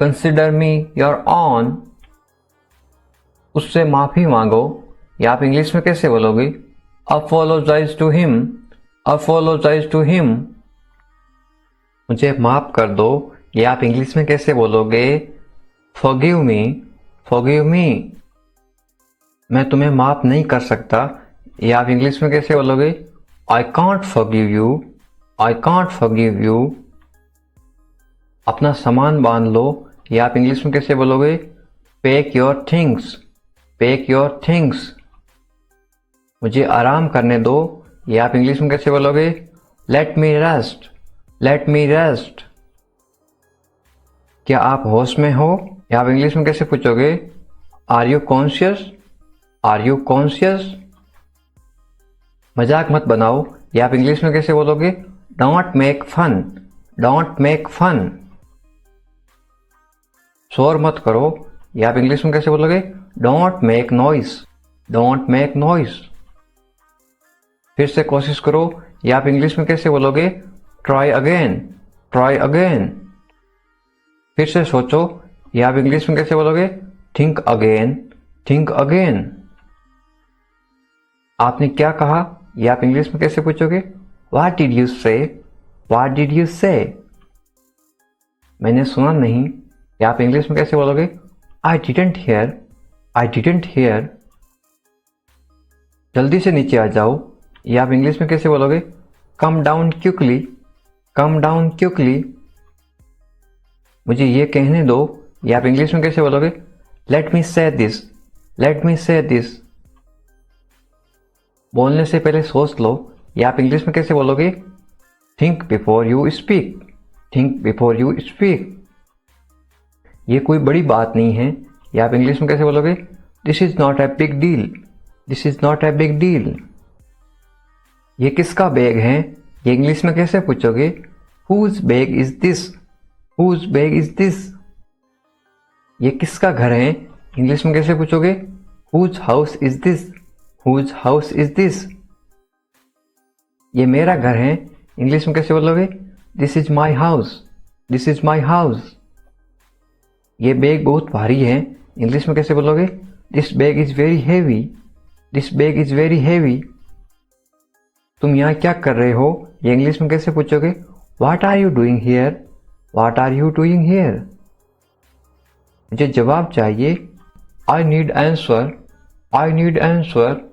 consider me your own. उससे माफी मांगो, या आप इंग्लिश में कैसे बोलोगे? Apologise to him, apologise to him. मुझे माफ कर दो, या आप इंग्लिश में कैसे बोलोगे? Forgive me, forgive me. मैं तुम्हें माफ नहीं कर सकता, या आप इंग्लिश में कैसे बोलोगे? I can't forgive you, I can't forgive you. अपना सामान बांध लो, या आप इंग्लिश में कैसे बोलोगे? Pack your things, pack your things. मुझे आराम करने दो, या आप इंग्लिश में कैसे बोलोगे? लेट मी रेस्ट, लेट मी रेस्ट। क्या आप होश में हो, या आप इंग्लिश में कैसे पूछोगे? Are you conscious, are you conscious. मजाक मत बनाओ, या आप इंग्लिश में कैसे बोलोगे? Don't make fun, don't make fun. शोर मत करो, या आप इंग्लिश में कैसे बोलोगे? Don't make noise, don't make noise. फिर से कोशिश करो, या आप इंग्लिश में कैसे बोलोगे? Try again, try again. फिर से सोचो, या आप इंग्लिश में कैसे बोलोगे? Think again, think again. आपने क्या कहा, या आप इंग्लिश में कैसे पूछोगे? व्हाट डिड यू से, व्हाट डिड यू से। मैंने सुना नहीं, या आप इंग्लिश में कैसे बोलोगे? I didn't here, I didn't here. जल्दी से नीचे आ जाओ, या आप इंग्लिश में कैसे बोलोगे? Come down quickly, come down quickly. मुझे ये कहने दो, या आप इंग्लिश में कैसे बोलोगे? लेट मी से दिस, लेट मी से दिस। बोलने से पहले सोच लो, या आप इंग्लिश में कैसे बोलोगे? Think before you speak, think before you speak. ये कोई बड़ी बात नहीं है, या आप इंग्लिश में कैसे बोलोगे? This is not a big deal, this is not a big deal. ये किसका बैग है, ये इंग्लिश में कैसे पूछोगे? Whose bag is this, whose bag is this. ये किसका घर है, इंग्लिश में कैसे पूछोगे? Whose house is this, whose house is this. ये मेरा घर है, इंग्लिश में कैसे बोलोगे? This is my house, this is my house. ये बैग बहुत भारी है, इंग्लिश में कैसे बोलोगे? This bag is very heavy, this bag is very heavy. तुम यहाँ क्या कर रहे हो, ये इंग्लिश में कैसे पूछोगे? What are you doing here, what are you doing here. मुझे जवाब चाहिए, I need answer, I need answer.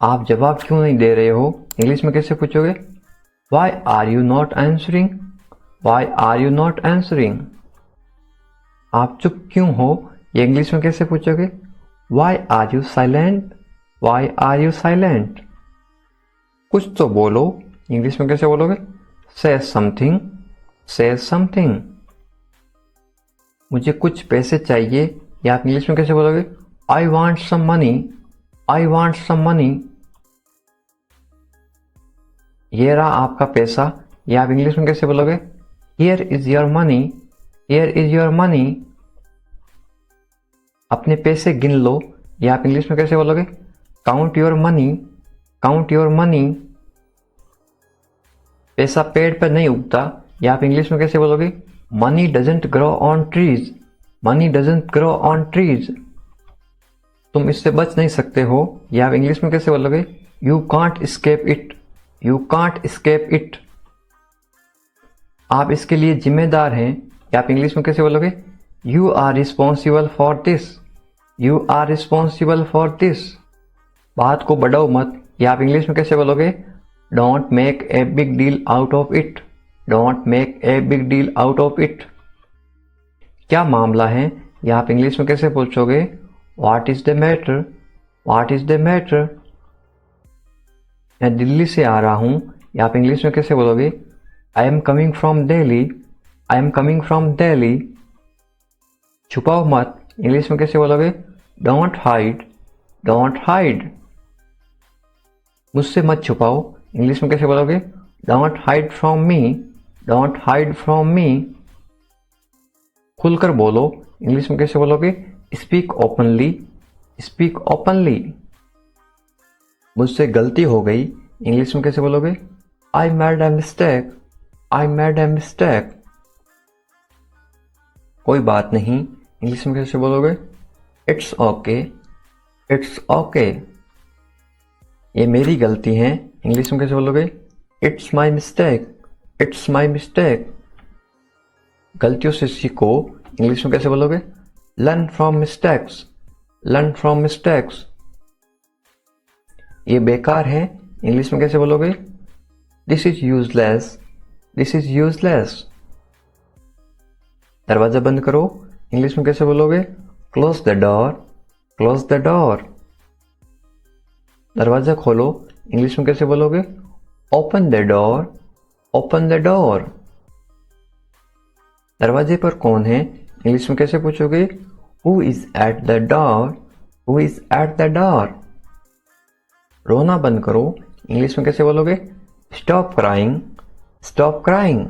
आप जवाब क्यों नहीं दे रहे हो, इंग्लिश में कैसे पूछोगे? Why are you not answering, why are you not answering. आप चुप क्यों हो, ये इंग्लिश में कैसे पूछोगे? Why are you silent, why are you silent. कुछ तो बोलो, इंग्लिश में कैसे बोलोगे? से समथिंग, से समथिंग। मुझे कुछ पैसे चाहिए, या आप इंग्लिश में कैसे बोलोगे? I want some money, I want some money. ये रहा आपका पैसा, या आप इंग्लिश में कैसे बोलोगे? Here is your money, here is your money. अपने पैसे गिन लो, या आप इंग्लिश में कैसे बोलोगे? Count your money, count your money. पैसा पेड़ पर नहीं उगता, या आप इंग्लिश में कैसे बोलोगे? Money doesn't grow on trees, money doesn't grow on trees. तुम इससे बच नहीं सकते हो, या आप इंग्लिश में कैसे बोलोगे? You can't escape it, you can't escape it. आप इसके लिए जिम्मेदार हैं, या आप इंग्लिश में कैसे बोलोगे? You are responsible for this, you are responsible for this. बात को बढ़ाओ मत, या आप इंग्लिश में कैसे बोलोगे? Don't make a big deal out of it, don't make a big deal out of it. क्या मामला है, या आप इंग्लिश में कैसे पूछोगे? What is the matter, what is the matter. मैं दिल्ली से आ रहा हूं, या आप इंग्लिश में कैसे बोलोगे? I am coming from Delhi, I am coming from Delhi. छुपाओ मत, इंग्लिश में कैसे बोलोगे? Don't hide, don't hide. मुझसे मत छुपाओ, इंग्लिश में कैसे बोलोगे? Don't hide from me, don't hide from me. खुलकर बोलो, इंग्लिश में कैसे बोलोगे? Speak openly, speak openly. मुझसे गलती हो गई, इंग्लिश में कैसे बोलोगे? I made a mistake, I made a mistake. कोई बात नहीं, इंग्लिश में कैसे बोलोगे? It's okay, it's okay. ये मेरी गलती है, इंग्लिश में कैसे बोलोगे? It's my mistake, it's my mistake. गलतियों से सीखो, इंग्लिश में कैसे बोलोगे? Learn from mistakes, learn from mistakes. ये बेकार है, इंग्लिश में कैसे बोलोगे? This is useless, this is useless. दरवाजा बंद करो, इंग्लिश में कैसे बोलोगे? Close the door, close the door. दरवाजा खोलो, इंग्लिश में कैसे बोलोगे? Open the door, open the door. दरवाजे पर कौन है, इंग्लिश में कैसे पूछोगे? Who is at the door, who is at the door. रोना बंद करो, इंग्लिश में कैसे बोलोगे? Stop crying, stop crying.